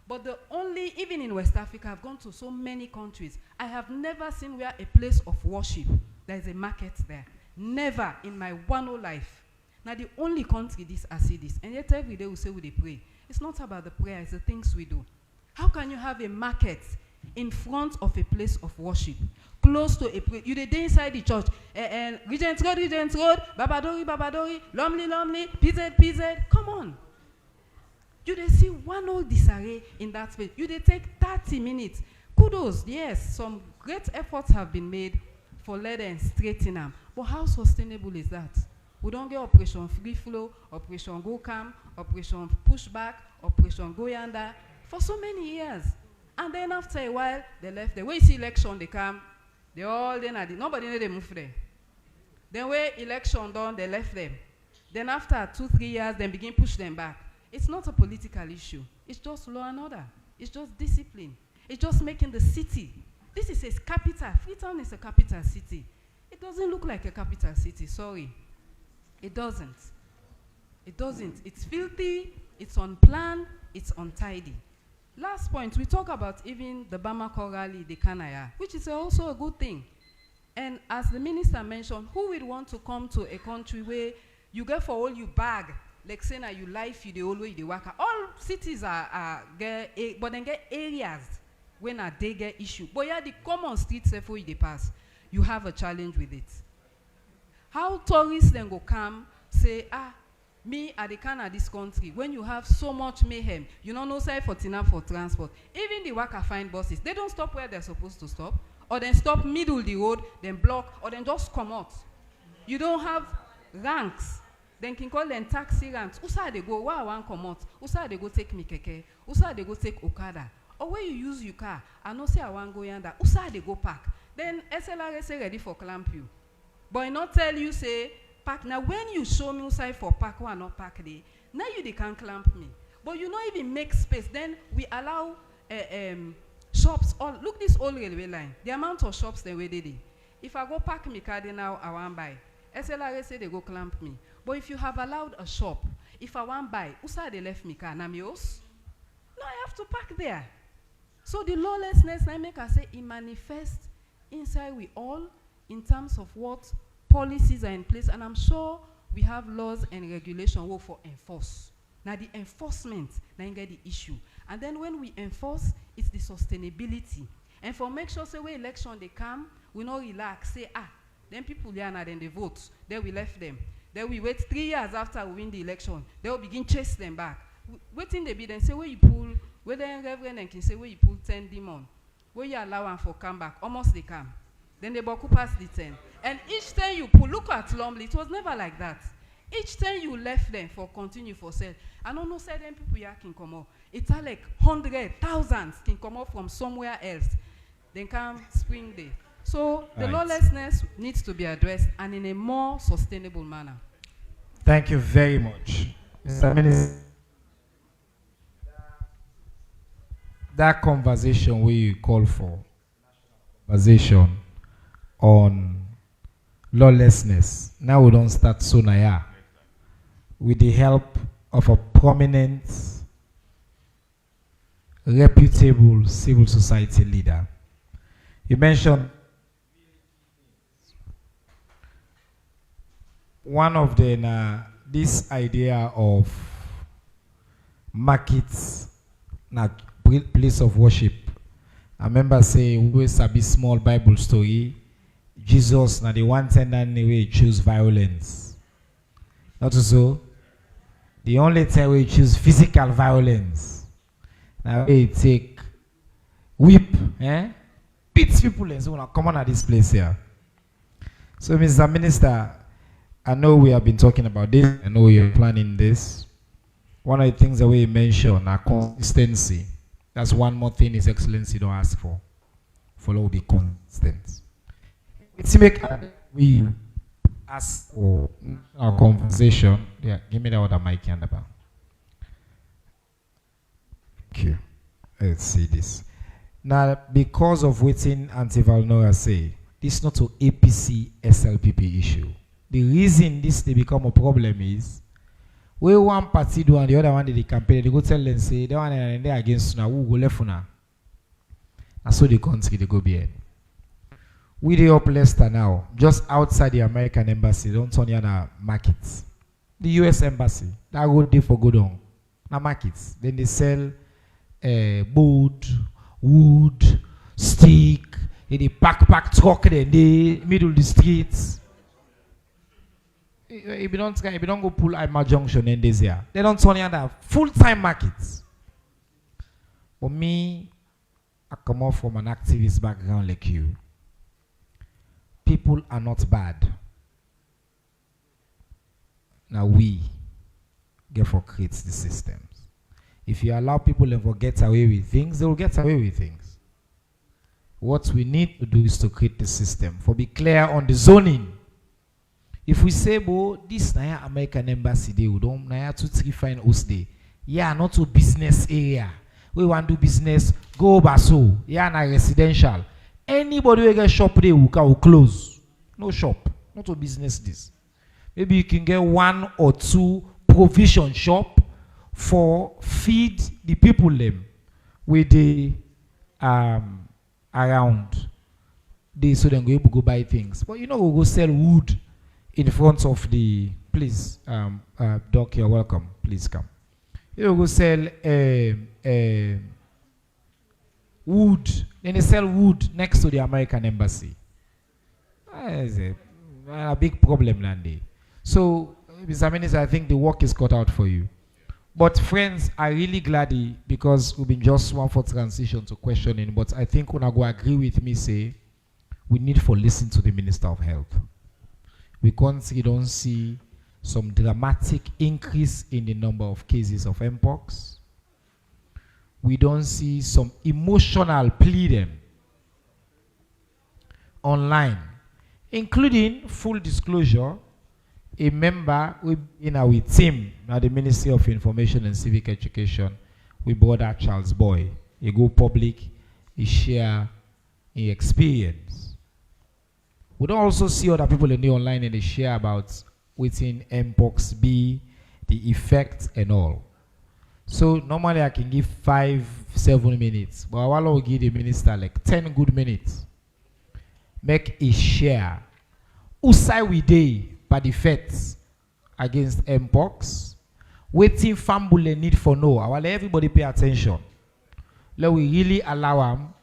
But the only, even in West Africa, I've gone to so many countries. I have never seen where a place of worship, there is a market there. Never in my one whole life. Now the only country I see this. And yet every day we say we pray. It's not about the prayer, it's the things we do. How can you have a market in front of a place of worship, close to a place? You dey inside the church, Regent Road, Babadori, Lumley, PZ. Come on. You dey see one whole disarray in that space. You dey take 30 minutes. Kudos, yes, some great efforts have been made for let them straighten them. But how sustainable is that? We don't get Operation Free Flow, Operation Go Calm, Operation Pushback, Operation Go Yanda for so many years. And then after a while, they left there. When you see election, they come, they all then nobody know they move there. Then when election done, they left them. Then after 2-3 years, they begin push them back. It's not a political issue. It's just law and order. It's just discipline. It's just making the city. This is a capital. Freetown is a capital city. It doesn't look like a capital city, sorry. It doesn't. It doesn't. It's filthy, it's unplanned, it's untidy. Last point, we talk about even the Bamako rally, the Kanaya, which is also a good thing. And as the minister mentioned, who would want to come to a country where you get for all you bag, like say now you life, you the whole way, you the worker. All cities but then get areas when they get issue. But yeah, the common streets before you pass, you have a challenge with it. How tourists then go come, say, me at the can of this country, when you have so much mayhem, you don't know say for transport. Even the worker find buses, they don't stop where they're supposed to stop, or then stop middle the road, then block, or then just come out. You don't have ranks. Then can call them taxi ranks. Usa they go, why one come out? Usa they go take me keke? Usa they go take Okada? Or when you use your car, I know say I want go yonder. Usa they go park? Then SLR say ready for clamp you. But I not tell you say park. Now when you show me outside for park or not park there, now they can clamp me. But you not even make space. Then we allow shops. Look this old railway line. The amount of shops they where they. If I go park my car there now, I want buy. SLR say they go clamp me. But if you have allowed a shop, if I want buy, usa they left me car namios? No, I have to park there. So the lawlessness I make I say it manifests inside we all in terms of what policies are in place, and I'm sure we have laws and regulation for enforce. Now the enforcement, now you get the issue. And then when we enforce, it's the sustainability. And for make sure say when election they come, we not relax, say then people there now then they vote. Then we left them. Then we wait 3 years after we win the election. They will begin chase them back. Waiting they be then say where you pull, where then Reverend and can say where you pull 10 demon, where you allow them for come back, almost they come. Then they boku pass the 10. And each time you pull, look at Lumley, it was never like that. Each time you left them for continue for sale. I don't know, certain people here can come up. It's like hundreds, thousands can come up from somewhere else. Then come spring day. So the lawlessness needs to be addressed and in a more sustainable manner. Thank you very much. Mr. Minister, that conversation where you call for conversation on lawlessness, now we don't start sooner with the help of a prominent, reputable civil society leader. You mentioned one of the this idea of markets, not place of worship. I remember saying we sabi small Bible story. Jesus na the one time way choose violence. Not so. The only time we choose physical violence. Now we take whip, beat people and so on. Come on at this place here. So, Mr. Minister, I know we have been talking about this. I know you're planning this. One of the things that we mentioned are consistency. That's one more thing His Excellency don't ask for. Follow be constant. It's make we ask for our conversation. Yeah, give me the other mic and the back. Thank you. Let's see this. Now, because of waiting until Valnora say, this is not an APC SLPP issue. The reason this they become a problem is where one party do and the other one they campaign, they go tell them say they one and they against now who go left now. And so the country they go behind. We the up Leicester now, just outside the American embassy, don't turn here na markets. The US embassy, that go there for go down. Na markets. Then they sell board, wood, stick, in the pack truck in the middle of the streets. If you don't go pull Ima Junction in this year, they don't turn here that full-time markets. For me, I come off from an activist background like you. People are not bad. Now we get for create the systems. If you allow people to get away with things, they will get away with things. What we need to do is to create the system. For be clear on the zoning. If we say, bo, this na American embassy day, we don't na 235 host day. Yeah, not to business area. We want to do business, go baso. Yeah, na residential. Anybody who get shop there will close. No shop, not to business this. Maybe you can get 1 or 2 provision shop for feed the people them with the around. They so then go buy things. But you know we'll go sell wood in front of the please Doc, you're welcome. Please come. You know go sell wood. Then they sell wood next to the American embassy. That's a big problem, Landy. So, Mr. Minister, I think the work is cut out for you. But friends, I'm really glad because we've been just one for transition to questioning. But I think when I go agree with me, say we need to listen to the Minister of Health. We don't see some dramatic increase in the number of cases of Mpox. We don't see some emotional pleading online, including full disclosure. A member in our team at the Ministry of Information and Civic Education, we brought out Charles Boy. He go public, he share his experience. We don't also see other people in the online and they share about within Mpox be, the effect and all. So normally I can give 5-7 minutes, but I will give the minister like 10 good minutes. Make a share. Who side we day by the effects against Mpox? Waiting family need for know. I will let everybody pay attention. Let we really allow them.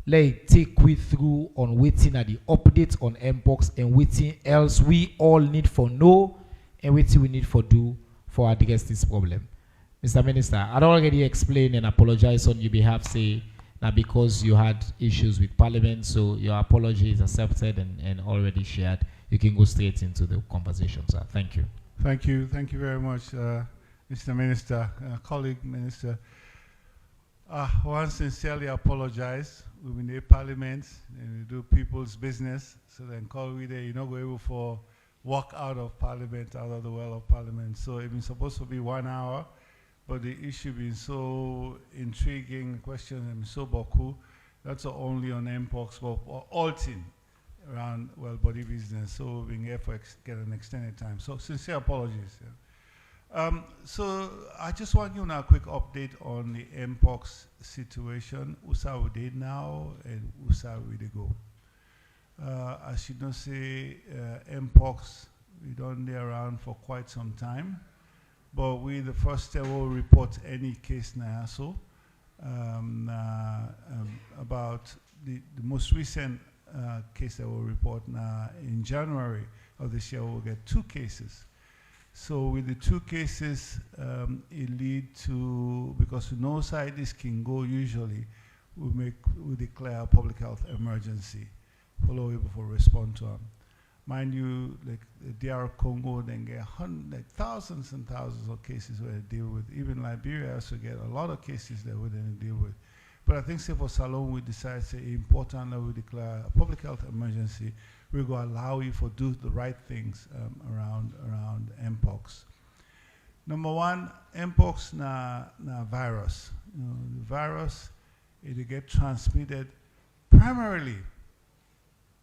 Let take we through on waiting at the update on Mpox and waiting else we all need for know and waiting we need for do for address this problem. Mr. Minister, I'd already explained and apologized on your behalf, say that because you had issues with Parliament, so your apology is accepted and already shared. You can go straight into the conversation, sir. Thank you. Thank you. Thank you very much, Mr. Minister, colleague Minister. I want to sincerely apologize. We've been in Parliament and we do people's business. So then call we there, you're not going for walk out of Parliament, out of the well of Parliament. So it's been supposed to be 1 hour, but the issue being so intriguing, question and so boku, that's only on Mpox, but all things around well body business. So being here for get an extended time. So sincere apologies. Yeah. So I just want you now a quick update on the Mpox situation. Usa we did now and Usa we dey go. I should not say Mpox we don't be around for quite some time, but we the first will report any case now. So about the most recent case that we'll report now in January of this year, we'll get 2 cases. So with the 2 cases, it lead to, because no side this can go usually, we declare a public health emergency, follow it before respond to them. Mind you, like the DR Congo, then get thousands and thousands of cases where they deal with. Even Liberia also get a lot of cases that we didn't deal with. But I think say for Salone, we decide say important that we declare a public health emergency. We're going to allow you for do the right things around Mpox. Number one, Mpox na virus. You know, the virus, it get transmitted primarily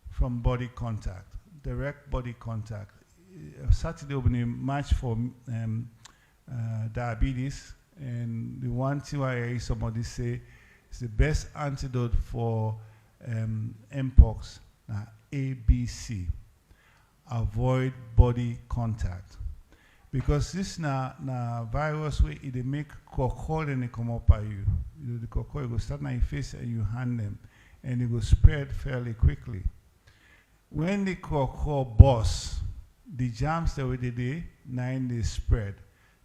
from body contact, direct body contact. Saturday will be a match for diabetes, and the one thing I hear somebody say is the best antidote for Mpox, ABC, avoid body contact. Because this na virus where it make cocoa and it come up by you. The cocoa will start on your face and you hand them, and it will spread fairly quickly. When the cocoa bursts, the germs that we did, they spread.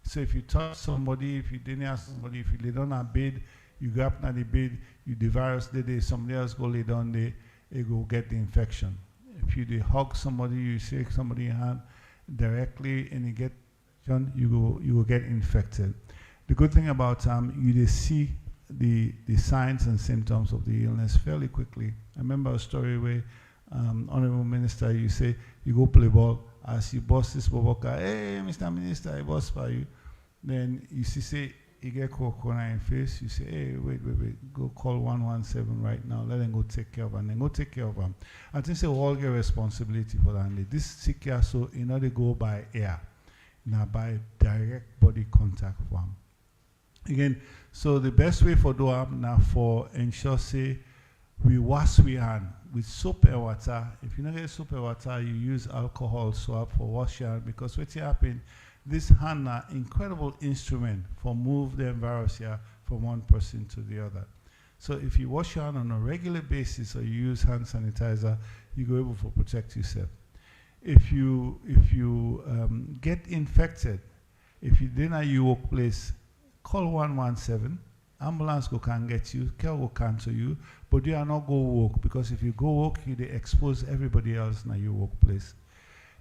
So if you touch somebody, if you didn't ask somebody, if you lay down a bed, you grab on the bed, the virus did somebody else go lay down there, it will get the infection. If you hug somebody, you shake somebody's hand directly and you get you will get infected. The good thing about you see the signs and symptoms of the illness fairly quickly. I remember a story where Honorable Minister, you say you go play ball, as you boss this ball, hey Mr. Minister, I boss by you. Then you see say you get corona in face, you say, hey, wait, go call 117 right now, let them go take care of them, and then go take care of them. I think they all get responsibility for that. This sick care, so you know they go by air, now by direct body contact form. Again, so the best way for doing now for ensure say we wash we hand with soap and water. If you don't get soap and water, you use alcohol swab for wash your hand, because what's happening, this hand is an incredible instrument for move the virus here from one person to the other. So if you wash your hand on a regular basis or you use hand sanitizer, you go able to protect yourself. If you get infected, if you didn't at your workplace, call 117. Ambulance can get you, care will come to you, but you are not go work, because if you go work, you expose everybody else in your workplace.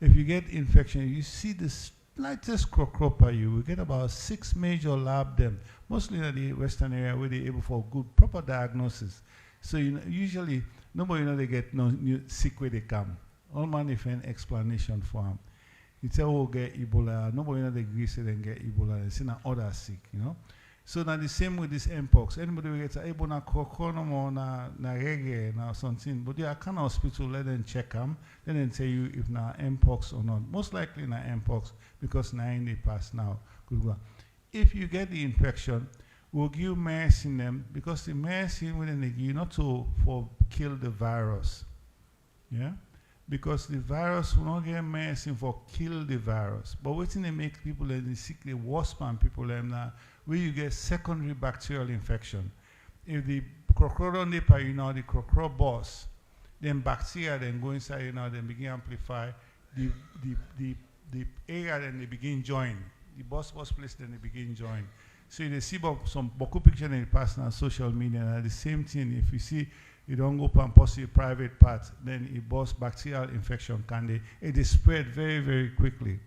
If you get infection, you see the slightest crop by you. We get about 6 major lab them, mostly in the Western area where they're able for good proper diagnosis. So usually nobody they get no sick where they come. All man if an explanation for them. You tell who get Ebola, nobody they agree say they get Ebola, they say na other sick, you know. So now the same with this Mpox. Anybody who gets Ebola, Coconomo, na reggae, na something, but they can hospital, let them check them, then they tell you if na Mpox or not. Most likely na Mpox, because 9 they pass now. Good. If you get the infection, we'll give medicine them, because the medicine will give you not to for kill the virus. Yeah? Because the virus will not get medicine for kill the virus. But what they make people sick, the worst man people now, where you get secondary bacterial infection. If the crocodile don't nip you know, the crocodile bursts, then bacteria then go inside you know, then begin amplify the area, then they begin join. The burst place, then they begin join. So they see some boku picture in the past on social media, and the same thing. If you see you don't go and possibly private part, then it bursts bacterial infection it is spread very, very quickly.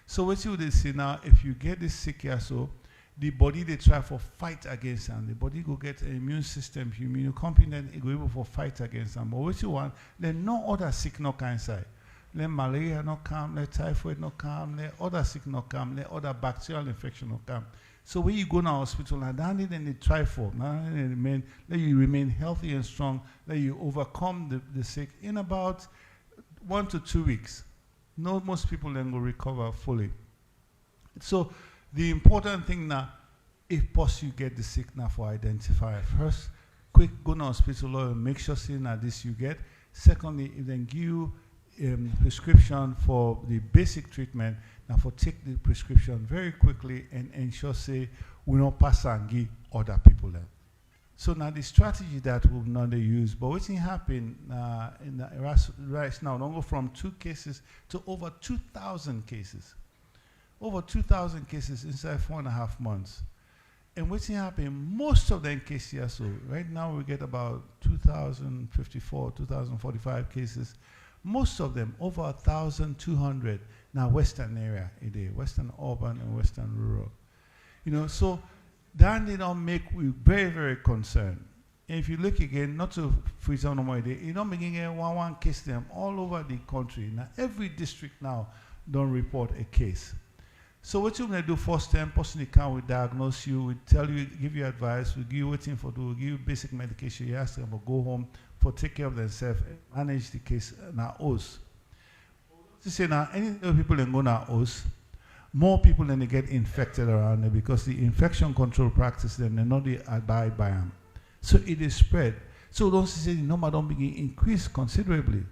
So what you would see now, if you get this sick here, so the body they try for fight against them. The body go get an immune system, immunocompetent, it go able for fight against them. But what you want, then no other sick no cancer. Let malaria not come, let typhoid not come, let other sick not come, let other bacterial infection not come. So when you go to hospital, and then they try for, let you remain healthy and strong, let you overcome the sick in about 1 to 2 weeks. No, most people then will recover fully. So the important thing now, if possible, you get the sick now for identify. First, quick go to hospital and make sure see now this you get. Secondly, if they give you prescription for the basic treatment, now for take the prescription very quickly and ensure say we not pass and give other people them. So now the strategy that we've not used, but what's happening in the right now, don't go from 2 cases to over 2,000 cases. Over 2,000 cases inside 4.5 months. And what's happening, most of them cases here, so right now we get about 2,054, 2,045 cases. Most of them, over 1,200, now Western area, Western urban and Western rural. You know, so that they don't make we very, very concerned. And if you look again, not to freeze on no more, you don't begin a one case them all over the country. Now every district now don't report a case. So what you're going to do first time, person can we diagnose you, we tell you, give you advice, we give you waiting for do, we give you basic medication, you ask them to go home for take care of themselves, manage the case now us. To say now any people that go now us, more people than they get infected around there because the infection control practice then they not they abide by them. So it is spread. So don't say the number don't begin increase considerably.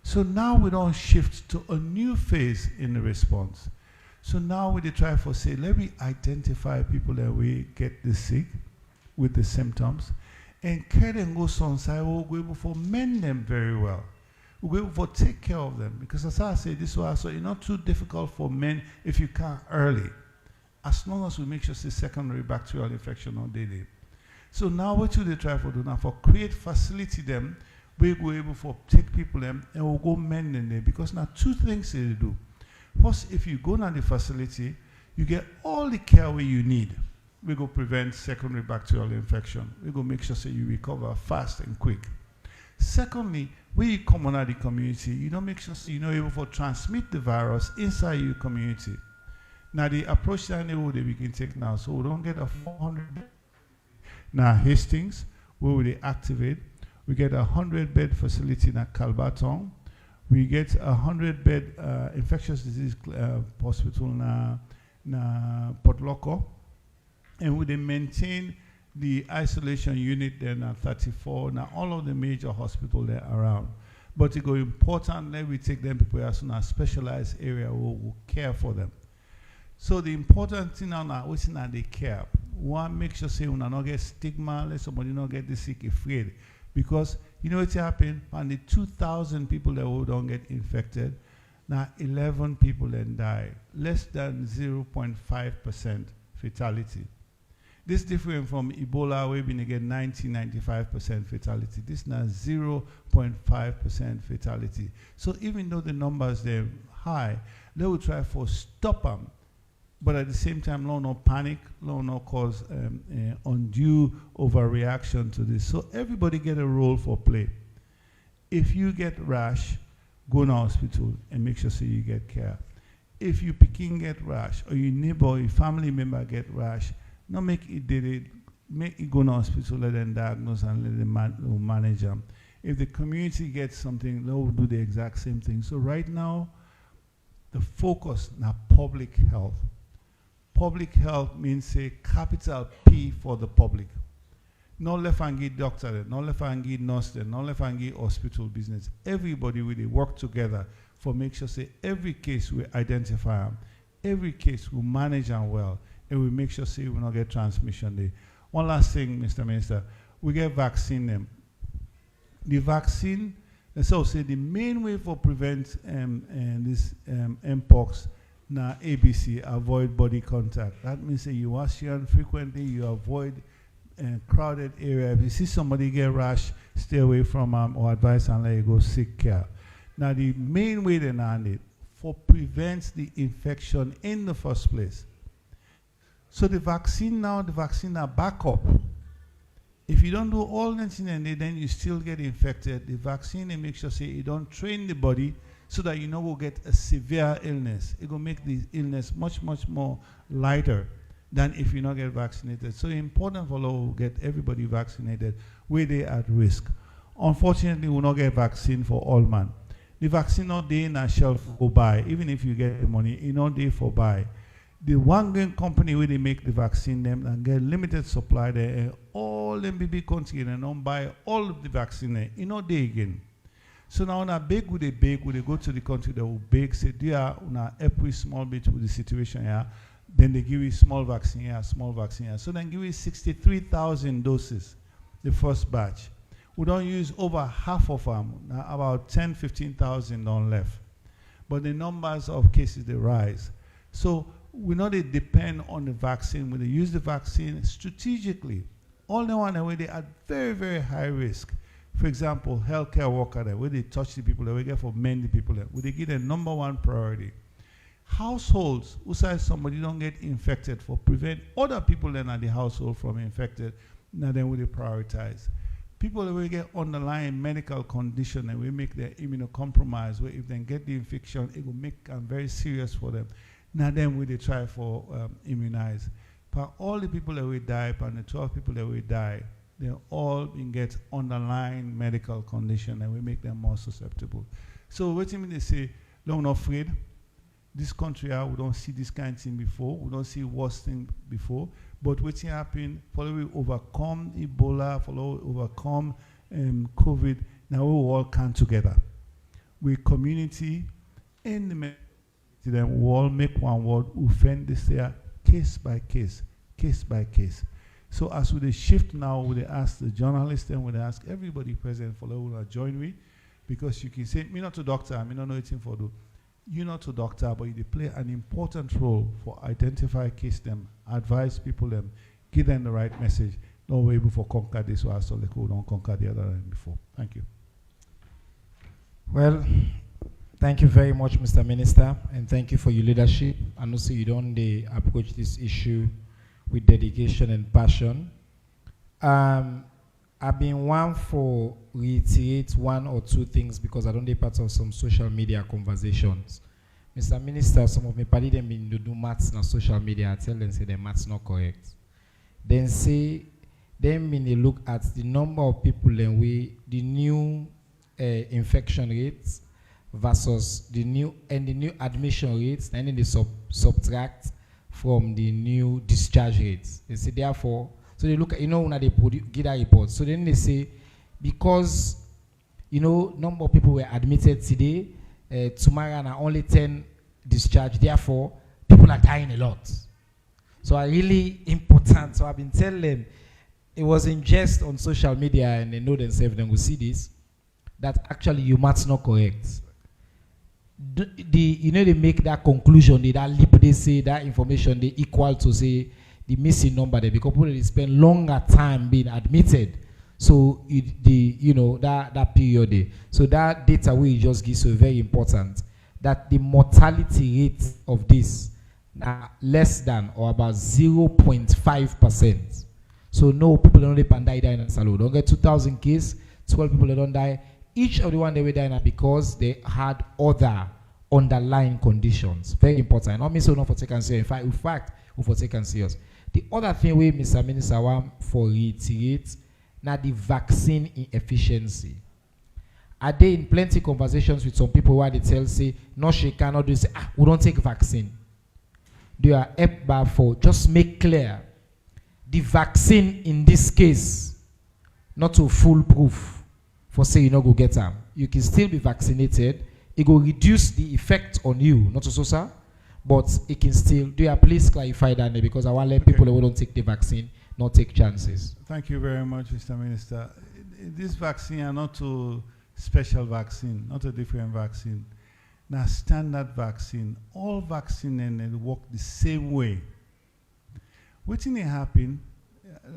So now we don't shift to a new phase in the response. So now we try for say, let me identify people that we get the sick with the symptoms and care them go on side, we'll be able to mend them very well. We'll be able to take care of them. Because as I say, this was so it's not too difficult for men if you can early. As long as we make sure it's secondary bacterial infection on daily. So now what should they try for do now? For create facility them, we go able to take people them and we'll go mend them there. Because now two things they do. First, if you go to the facility, you get all the care where you need. We go prevent secondary bacterial infection. We go make sure so you recover fast and quick. Secondly, when you come out of the community, you don't make sure so you're not able to transmit the virus inside your community. Now the approach that we can take now, so we don't get a 400. Now Hastings, where we activate, we get a 100-bed facility in Calbaton. We get a 100-bed infectious disease hospital na Port Loco, and we maintain the isolation unit then at 34. Now all of the major hospitals there around, but it go important that we take them people as a specialized area who will care for them. So the important thing now is that they care. One, make sure say we not get stigma, let somebody not get the sick afraid. Because you know what's happened? On the 2,000 people that who don't get infected, now 11 people then die. Less than 0.5% fatality. This different from Ebola where we get 90-95% fatality. This now 0.5% fatality. So even though the numbers they're high, they will try for stop them. But at the same time, no panic, no cause undue overreaction to this. So everybody get a role for play. If you get rash, go to hospital and make sure so you get care. If you picking get rash or your neighbor or your family member get rash, not make it go to hospital, let them diagnose and let them manage them. If the community gets something, they will do the exact same thing. So right now, the focus now public health. Public health means a capital P for the public. No left and get doctor there, no left and get nurse there, no left and get hospital business. Everybody will work together for make sure say every case we identify them, every case we manage them well, and we make sure say we not get transmission there. One last thing, Mr. Minister, we get vaccine them. The vaccine, so say the main way for prevent this mpox. Now, ABC, avoid body contact. That means that you wash your hands frequently, you avoid crowded area. If you see somebody get rash, stay away from or advise and let you go seek care. Now, the main way they land it for prevents the infection in the first place. So the vaccine are backup. If you don't do all that and then you still get infected, the vaccine it makes sure say you don't train the body so that you know we'll get a severe illness. It will make the illness much more lighter than if you not get vaccinated. So it's important for law to get everybody vaccinated where they at risk. Unfortunately, we will not get vaccine for all man. The vaccine not there in a shelf go buy. Even if you get the money, it's not there for buy. The one great company where they make the vaccine them and get limited supply there, and all them big country and don't buy all of the vaccine there. It's not there again. So now, on a bake, would they go to the country that will bake, say, they are on a help with small bit with the situation here. Then they give you small vaccine here, small vaccine here. So then give you 63,000 doses, the first batch. We don't use over half of them, about 10, 15,000 on left. But the numbers of cases, they rise. So we know they depend on the vaccine. When they use the vaccine strategically, all the one where they are very, very high risk. For example, healthcare worker there, where they touch the people, where they get for many people there, where they give them number one priority. Households, who say somebody don't get infected for prevent other people then at the household from infected, now then will they prioritize. people that will get underlying medical condition and we make them immunocompromised, where if they get the infection, it will make them very serious for them. Now then we they try for immunize. But all the people that will die, and the 12 people that will die, they all get underlying medical condition and we make them more susceptible. So what you mean they say, don't not afraid. This country, we don't see this kind of thing before. We don't see worse thing before. But what's happening, follow we overcome Ebola, follow we overcome COVID. Now we all come together. We community and the community, then we all make one word, we fend this there case by case, case by case. So as we shift now, we ask the journalists and we ask everybody present follow will join me, because you can say, me not a doctor, I don't know anything for do. You're not a doctor, but you play an important role for identify case them, advise people them, give them the right message. No way before conquer this or so they could don't conquer the other end before. Thank you. Well, thank you very much, Mr. Minister, and thank you for your leadership. And also you don't approach this issue with dedication and passion. I've been one for reiterate one or two things because I don't be part of some social media conversations. Mr. Minister, some of my party them been do maths on social media. I tell them say the maths not correct. Then say then when they look at the number of people and the new infection rates versus the new admission rates, and then they subtract from the new discharge rates. They say therefore. So they look at, when they get a report. So then they say, because, number of people were admitted today, tomorrow and only 10 discharged. Therefore, people are dying a lot. So are really important. So I've been telling them, it was in jest on social media, and they know themselves, then will see this, that actually you must not correct. They make that conclusion, that leap, they say that information, they equal to say, the missing number there, because people spend longer time being admitted. So that period there. So that data we just give so very important. That the mortality rate of this less than or about 0.5%. So no people don't die in a salon. Don't get 2,000 cases, 12 people that don't die. Each of the one they were dying because they had other underlying conditions. Very important. Not mean so not for taken serious. In fact, we for taken serious. The other thing we, Mr. Minister, want for reiterate, now the vaccine inefficiency. Are they in plenty conversations with some people where they tell, say, no, she cannot do, say, we don't take vaccine. They are helped for just make clear the vaccine in this case, not to foolproof for say you not go get them. You can still be vaccinated. It will reduce the effect on you, not so, sir. But it can still, please clarify that, because I want to let people who don't take the vaccine not take chances. Thank you very much, Mr. Minister. This vaccine are not a special vaccine, not a different vaccine. Now, standard vaccine, all vaccine and they work the same way. What thing happen?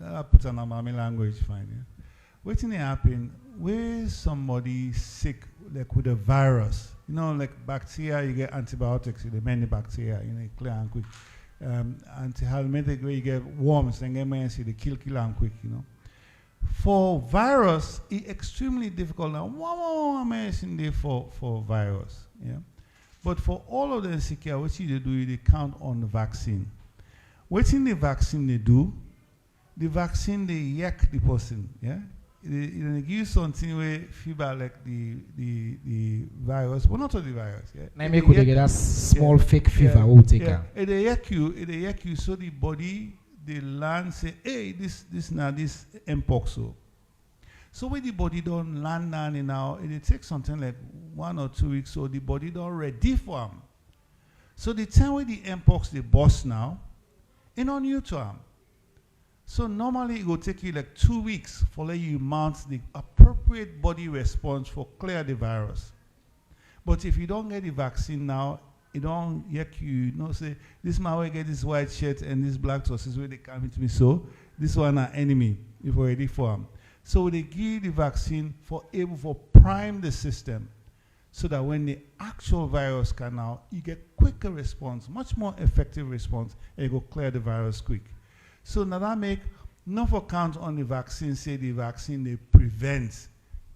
I'll put an Amami language, fine. Yeah? What thing happen? Where somebody sick, like with a virus, like bacteria, you get antibiotics, the many bacteria, clear and quick. Antihelmintic, where you get worms, and they kill and quick, For virus, it's extremely difficult now. One medicine there for virus, yeah. But for all of them secure, what you do, they count on the vaccine. What in the vaccine they do? The vaccine they yak the person, yeah. They give something where fever like the virus, but not all the virus. Yeah. Maybe could get a small fake fever. We'll take her. They yak you, so the body they learn say, hey, this mpox. So when the body don't land down now, it takes something like 1 or 2 weeks, so the body don't ready for them. So the time when the mpox they bust now, it's not new to them. So normally it will take you like 2 weeks for let you mount the appropriate body response for clear the virus. But if you don't get the vaccine now, it don't yak you, say, this man will get this white shirt and this black sauces where they come into me, so this one are enemy, if we're ready for them. So they give the vaccine for able for prime the system so that when the actual virus come out, you get quicker response, much more effective response, and you go clear the virus quick. So now that make not for count on the vaccine, say the vaccine they prevent.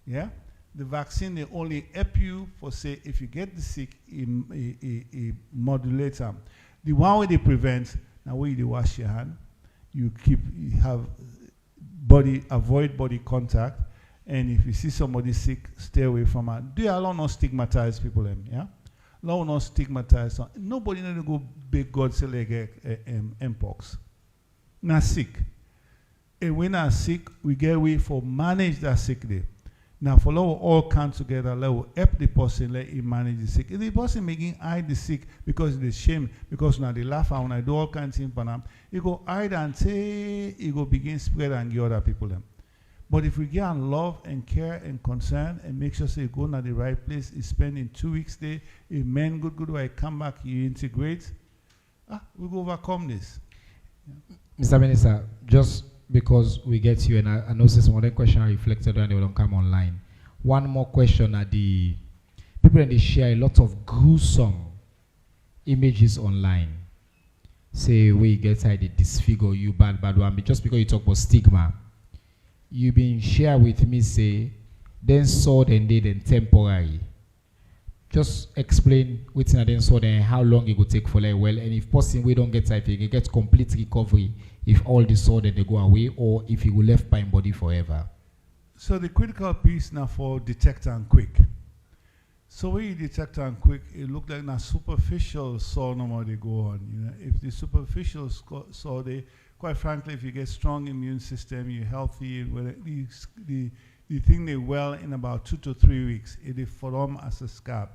Yeah? The vaccine they only help you for say if you get the sick, it modulates them. The one way they prevent, now where you wash your hand, you have avoid body contact, and if you see somebody sick, stay away from her. Do you allow not stigmatize people them, yeah? Allow not stigmatize. Nobody need to go beg God say they get mpox. Not sick. And when are sick, we get way for manage that sick day. Now forเราall come together, let help the person, let him manage the sick. If the person making hide the sick because they shame, because now they laugh and when I do all kinds of things for them, you go hide and say, you go begin spread and give other people them. But if we get on love and care and concern and make sure say you go to the right place, you spend in 2 weeks there, amen, good way, come back, you integrate, we go overcome this. Yeah. Mr. Minister, just because we get you, and I know some other question reflected when they don't come online. One more question at the people they share a lot of gruesome images online. Say we get how they disfigure you bad one, but just because you talk about stigma, you been share with me say then sword and then temporary. Just explain what's in then sword and how long it will take for like well, and if person we don't get if you get complete recovery. If all the sword they go away, or if you will left by body forever. So the critical piece now for detect and quick. So when you detect and quick, it look like na superficial saw no more they go on. You know, if the superficial saw they, quite frankly, if you get strong immune system, you're healthy. Well, the thing they well in about 2 to 3 weeks. It form as a scab.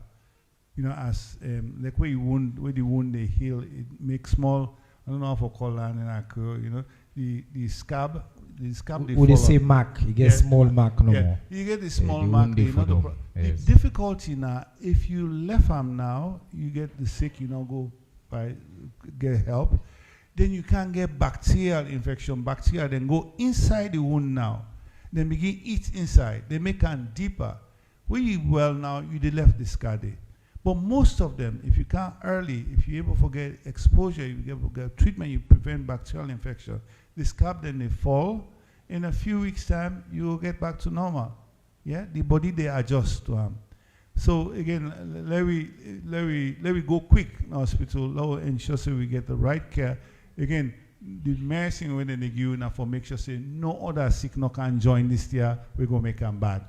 You know, as like where the wound they heal, it makes small. I don't know how to call that in Accra, you know, the scab they would they say mark? You get small mark no more. You get the small mark. The difficulty now, if you left them now, you get the sick, you know, go get help. Then you can't get bacterial infection. Bacteria then go inside the wound now. Then begin eat inside. They make them deeper. When you well now, you left the scar there. But most of them, if you can't early, if you're able to get exposure, you able to get treatment, you prevent bacterial infection. The scab then they fall. In a few weeks' time, you will get back to normal. Yeah, the body they adjust to them. So again, let we go quick in hospital. Let we ensure so we get the right care. Again, the medicine when they give you now for make sure say no other sick no can join this year. We go make them bad.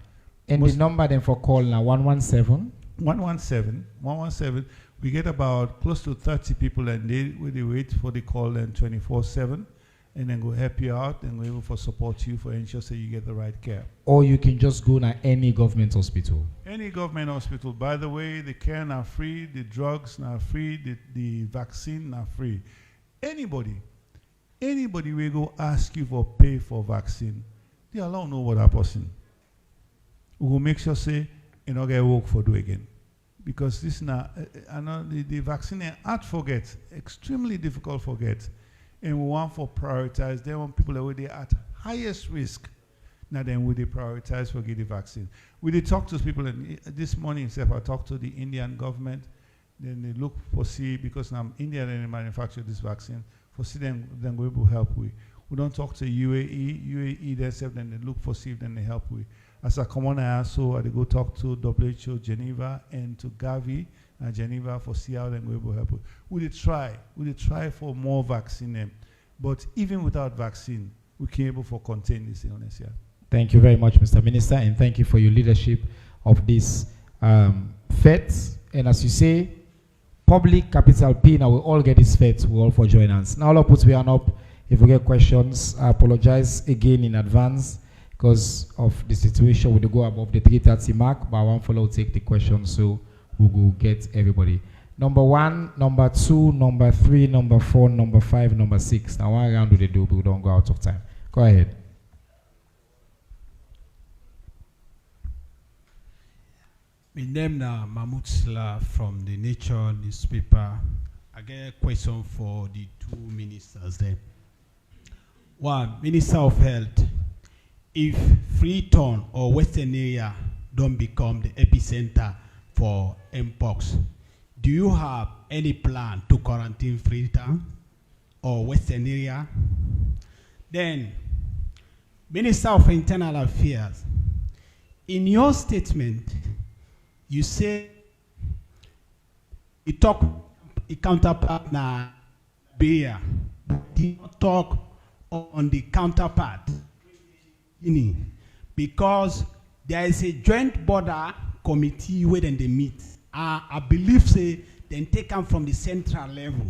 And the number then for call now 117. 117. We get about close to 30 people and they wait for the call and 24/7 and then go help you out and we're able to support you for ensure so you get the right care. Or you can just go to any government hospital. Any government hospital. By the way, the care are free, the drugs are free, the vaccine are free. Anybody will go ask you for pay for vaccine. They allow know what that person. We will make sure say you know, get work for do again. Because this now, I know the vaccine is hard to forget, extremely difficult to forget. And we want to prioritize, they want people that are at highest risk. Now then, we prioritize for get the vaccine. We did talk to people, and this morning, I talked to the Indian government, then they look for see, because now India then manufacture this vaccine, for see them we will help we. We don't talk to UAE themselves, then they look for see if then they help we. As a common so I go talk to WHO Geneva and to Gavi and Geneva for see how they will help. We try for more vaccine, but even without vaccine, we can able to contain this illness here. Thank you very much, Mr. Minister, and thank you for your leadership of this fete. And as you say, public capital P. Now we all get this fete. We all for join us. Now I'll put me on up. If we get questions, I apologize again in advance. Because of the situation, we go above the 3:30 mark, but I want follow take the questions so we will get everybody. Number 1, number 2, number 3, number 4, number 5, number 6. Now one round we do, but we don't go out of time. Go ahead. My name is Mahmoud Sla from the Nature newspaper. I get a question for the two ministers there. One, Minister of Health. If Freetown or Western area don't become the epicenter for mpox, do you have any plan to quarantine Freetown or Western area? Then Minister of Internal Affairs, in your statement, you say you talk a counterpart na Beia, did not talk on the counterpart, because there is a joint border committee where then they meet. I believe say then take them from the central level.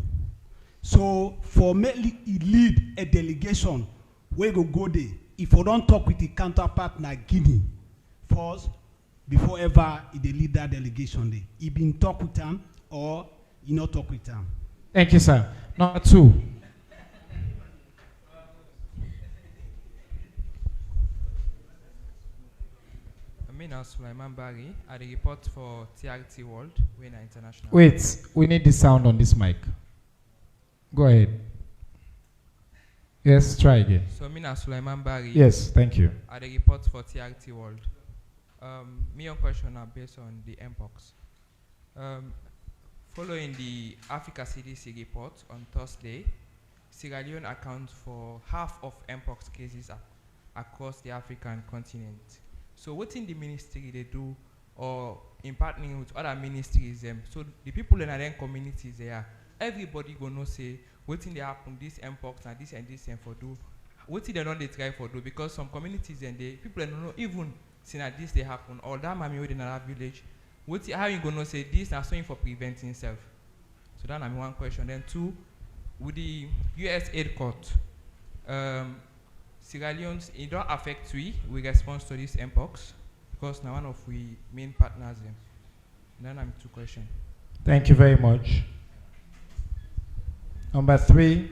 So for me lead a delegation where go there. If we don't talk with the counterpart na Guinea first, before ever they lead that delegation there. He been talk with them or he not talk with them. Thank you, sir. Number 2. Mina Sulaiman Bari, I report for TRT World, Winner International. Wait, we need the sound on this mic. Go ahead. Yes, try again. So Mina Sulaiman Bari. Yes, thank you. I report for TRT World. My question are based on the MPOX. Following the Africa CDC report on Thursday, Sierra Leone accounts for half of MPOX cases across the African continent. So what in the ministry they do, or in partnering with other ministries, so the people in their communities there, everybody gonna say what in they happen, this MPOX and this and for do, what they don't they try for do, because some communities and they people don't know even see that this they happen, or that mommy within another village, how you gonna say this are something for preventing self? So that's one question. Then 2, with the US aid court, Sierra Leone's, it don't affect we respond to this MPOX because now one of we main partners them. Then I'm 2 questions. Thank you very much. Number 3.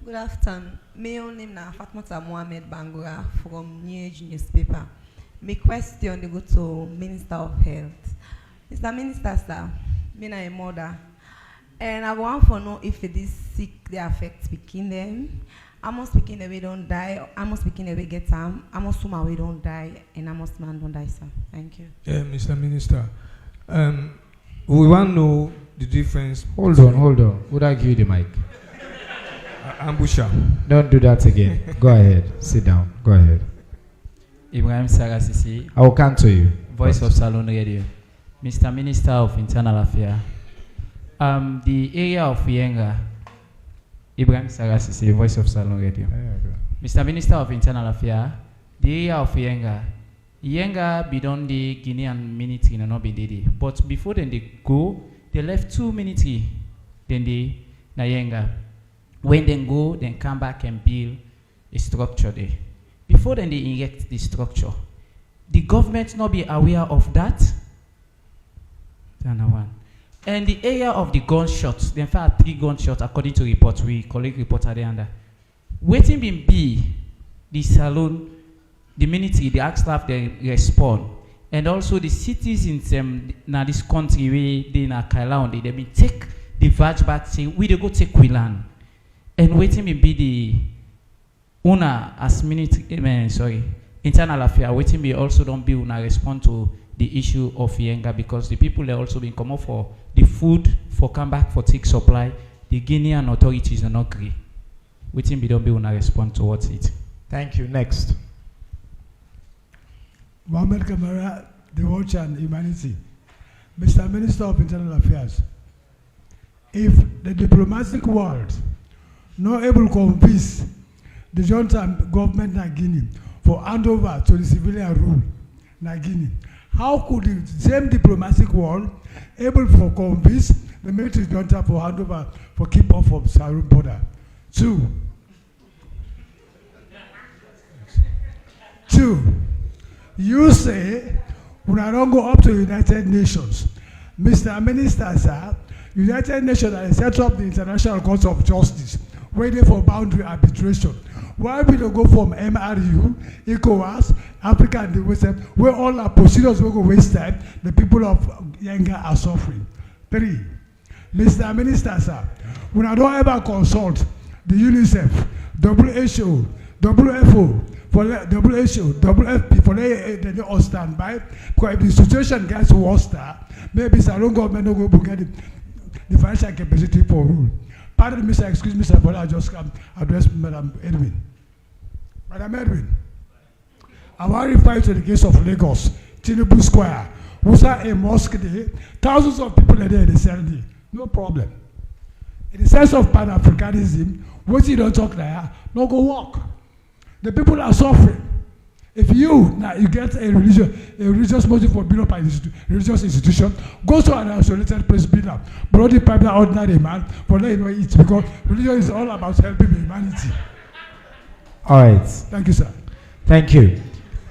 Good afternoon. My name is Fatmata Mohamed Bangura from New Age newspaper. My question go to Minister of Health. Mr. Minister, sir, I'm a mother, and I want to know if this sick they affect speaking them. I'm not speaking away don't die. I'm not speaking away get time. I'm not assuming we don't die, and I'm not man don't die, sir. Thank you. Yeah, Mr. Minister, we want to know the difference. Hold on. Would I give you the mic? Ambusha. Don't do that again. Go ahead. Sit down. Go ahead. Ibrahim Sarasisi. I will come to you. Voice of Salon Radio. Mr. Minister of Internal Affairs. The area of YENGA. Ibrahim Sarasisi, Voice of Salon Radio. Mr. Minister of Internal Affairs. The area of YENGA. YENGA beyond the Guinean military and not be did. But before then they go, they left 2 military. Then they na YENGA. When they go, then come back and build a structure there. Before then they erect the structure. The government not be aware of that. One. And the area of the gunshots, in fact 3 gunshots according to reports, we collect report at the end. Waiting been be the salon, the military, the ask staff they respond. And also the citizens in this country where they na Kaila they been take the verge back say we they go take we land. And waiting be the owner as military, internal affairs, waiting be also don't be una respond to the issue of YENGA because the people they also been come up for the food for come back for take supply. The Guinean authorities are not agree. Waiting be don't be una respond towards it. Thank you. Next. Mohamed Kamara, the Watch and Humanity. Mr. Minister of Internal Affairs, if the diplomatic world not able to convince the junta government in Guinea for handover to the civilian rule in Guinea, how could the same diplomatic world able to convince the military junta for handover for keep off of Sahel border? 2, you say when I don't go up to United Nations, Mr. Minister, sir, United Nations has set up the International Court of Justice, waiting for boundary arbitration. Why we don't go from MRU, ECOWAS, Africa and the West, where all our procedures will go waste time, the people of YENGA are suffering. 3, Mr. Minister, sir, when I don't ever consult the UNICEF, WHO, WFO, for WHO, WFP, for they all stand by, because if the situation gets worse, maybe Salon government will go get the financial capacity for rule. Pardon me, sir, excuse me, sir, but I just address Madam Edwin. Madam Edwin. I want to refer to the case of Lagos, Tinubu Square. Was that a mosque there? Thousands of people are there in the same day. No problem. In the sense of Pan-Africanism, what you don't talk there, no go walk. The people are suffering. If you now you get a religious motive for building up a religious institution, go to an isolated place, build up. But not the private ordinary man, for let you know it, because religion is all about helping humanity. All right. Thank you, sir. Thank you.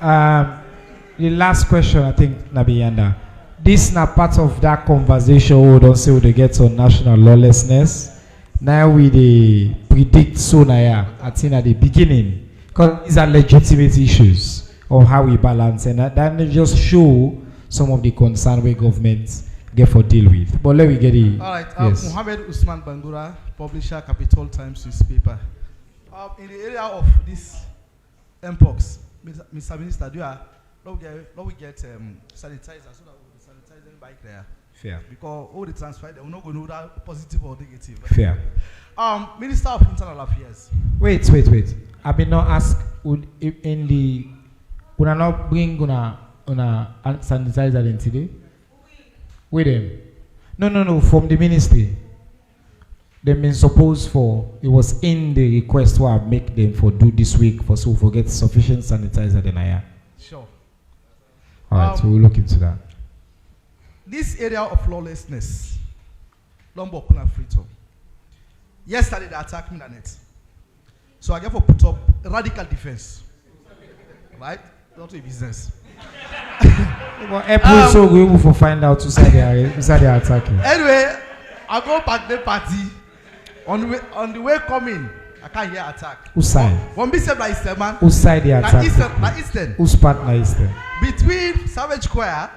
The last question, I think, Nabiyanda. This is not part of that conversation we don't say we get on national lawlessness. Now we predict sooner, I think at the beginning, because these are legitimate issues of how we balance, and that just show some of the concern where governments get for deal with. But let me get it. All right. Yes. Mohammed Usman Bangura, publisher, Capital Times newspaper. In the area of this mpox, Mr. Minister, do we get sanitizer so that we will sanitizing bike there? Fair. Because all the transfer, they will not go know that positive or negative. Fair. Minister of Internal Affairs. Wait. I been not ask in the una not bring una sanitizer in today. With them. No. From the ministry. They been supposed for it was in the request where I make them for do this week for so forget sufficient sanitizer than I am. Sure. All right, so we'll look into that. This area of lawlessness, Lombo Kuna Frito. Yesterday they attacked me on it. So I therefore put up a radical defense. Right? Not a business. April so we will find out who said they are attacking. Anyway, I go back the party. On the way coming, I can't hear attack. Whose side? One be said by Eastern man. Whose side they attack? Eastern. Whose partner Eastern? Between Savage Square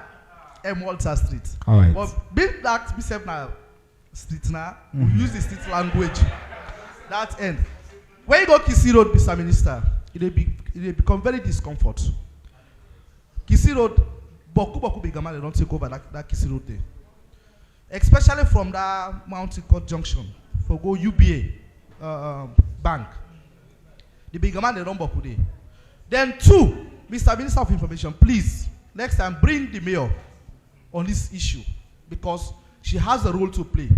and Walter Street. All right. But big that be said now street now. We use the street language. That end. When you go Kisi Road, Mr. Minister, it become very discomfort. Kisi Road, Boku Bigama, they don't take over that Kisi Road there. Especially from that Mountain Court Junction for go UBA bank. The Bigama, they don't Boku there. Then two, Mr. Minister of Information, please, next time bring the mayor on this issue because she has a role to play.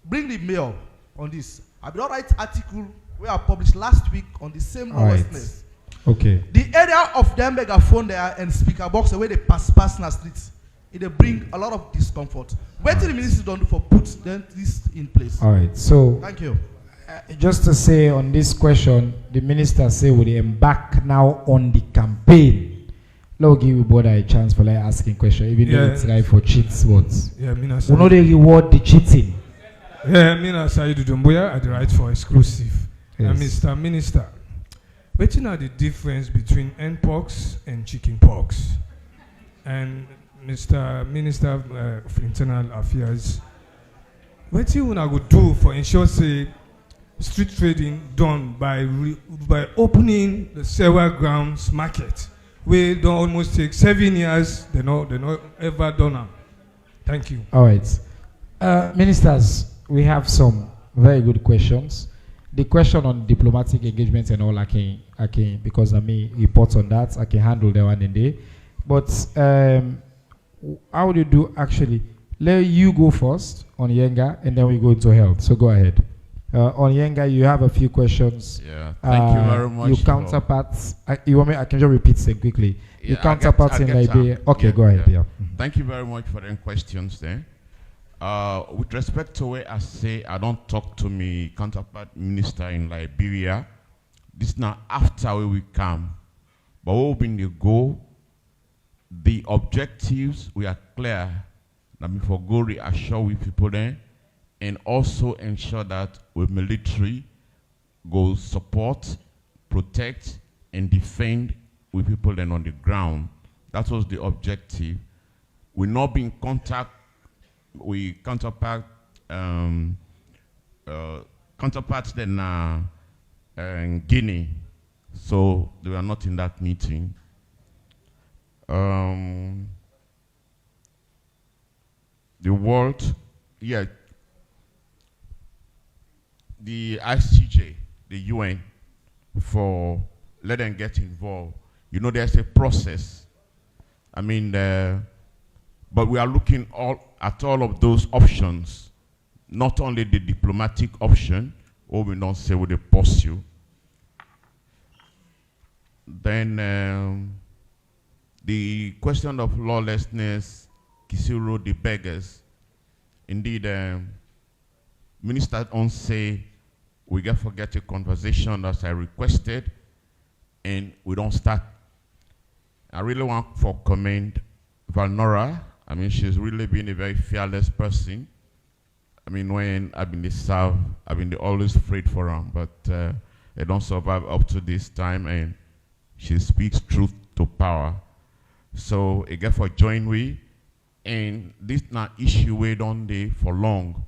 Bring the mayor on this. I will write article we are published last week on the same lawlessness. Okay. The area of the megaphone there and speaker box, the way they pass in the streets, it bring a lot of discomfort. What the ministry don't do for put this in place? All right. So thank you. Just to say on this question, the minister say will embark now on the campaign. Let me give you both a chance for like asking question, even though it's right for cheats words. Yeah, we know they reward the cheating. Yeah, Minister Saidu Dumbuya at the right for exclusive. Yes. Mr. Minister, what are the difference between Npox and chickenpox? And Mr. Minister of Internal Affairs, what you wanna go do for ensure say street trading done by opening the several grounds market? We don't almost take 7 years. They not ever done them. Thank you. All right, ministers, we have some very good questions. The question on diplomatic engagement and all, I can because I may report on that. I can handle that one in there. But how would you do actually? Let you go first on YENGA, and then we go into health. So go ahead. On YENGA, you have a few questions. Yeah, thank you very much. Your counterparts. You want me? I can just repeat them quickly. Yeah, your counterparts in Liberia. Okay, yeah, go ahead. Yeah. Thank you very much for the questions there. With respect to where I say I don't talk to me counterpart minister in Liberia, this now after where we come, but what will be the goal, the objectives, we are clear. Let me for go reassure with people there, and also ensure that with military go support, protect, and defend with people then on the ground. That was the objective. We not be in contact. We counterparts then in Guinea, so they were not in that meeting. The world, yeah, the ICJ, the UN, for let them get involved. You know, there's a process. I mean, but we are looking at all of those options, not only the diplomatic option, or we don't say with the pursue. Then the question of lawlessness, Kisiro, the beggars. Indeed, Minister don't say we get forget a conversation as I requested, and we don't start. I really want for comment Valnora. I mean, she's really been a very fearless person. I mean, when I've been the South, I've been always afraid for her, but they don't survive up to this time, and she speaks truth to power. So again, for join we, and this not issue we don't do for long.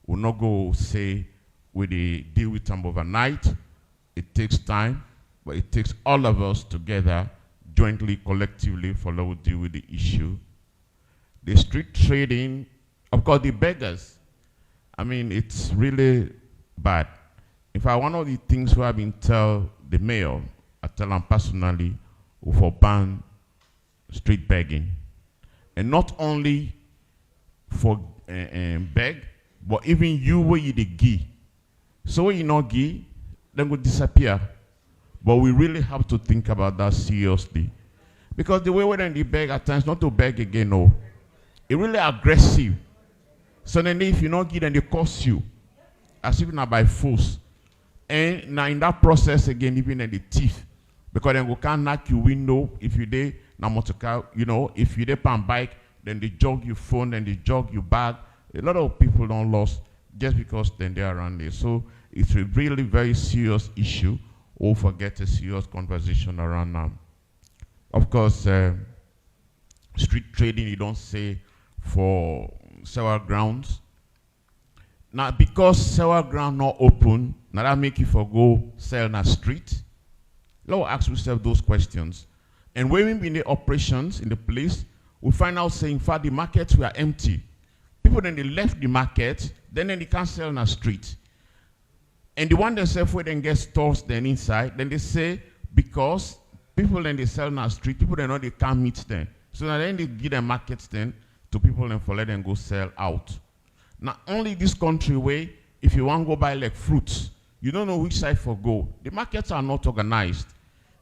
We'll not go say we deal with them overnight. It takes time, but it takes all of us together, jointly, collectively, for us to deal with the issue. The street trading, of course, the beggars. I mean, it's really bad. In fact, one of the things we have been tell the mayor, I tell him personally, for ban street begging. And not only for beg, but even you where you the give. So when you not give, then go disappear. But we really have to think about that seriously. Because the way when they beg at times, not to beg again, no. It's really aggressive. So then if you not give, then they cost you. As if not by force. And now in that process again, even in the thief. Because then we can't knock your window if you dey na motorcar, you know, if you dey on bike, then they jog your phone, then they jog your bag. A lot of people don't lost just because then they're around there. So it's a really very serious issue. Or forget a serious conversation around now. Of course, street trading, you don't say for several grounds. Now, because several ground not open, now that make you for go sell in the street. Let's ask yourself those questions. And when we be in the operations in the place, we find out saying, in fact, the markets were empty. People then they left the market, then they can't sell in the street. And the one themselves where then get stores then inside, then they say, because people then they sell in the street, people they know they can't meet them. So now then they give them markets then to people and for let them go sell out. Now only this country way, if you want to go buy like fruits, you don't know which side for go. The markets are not organized.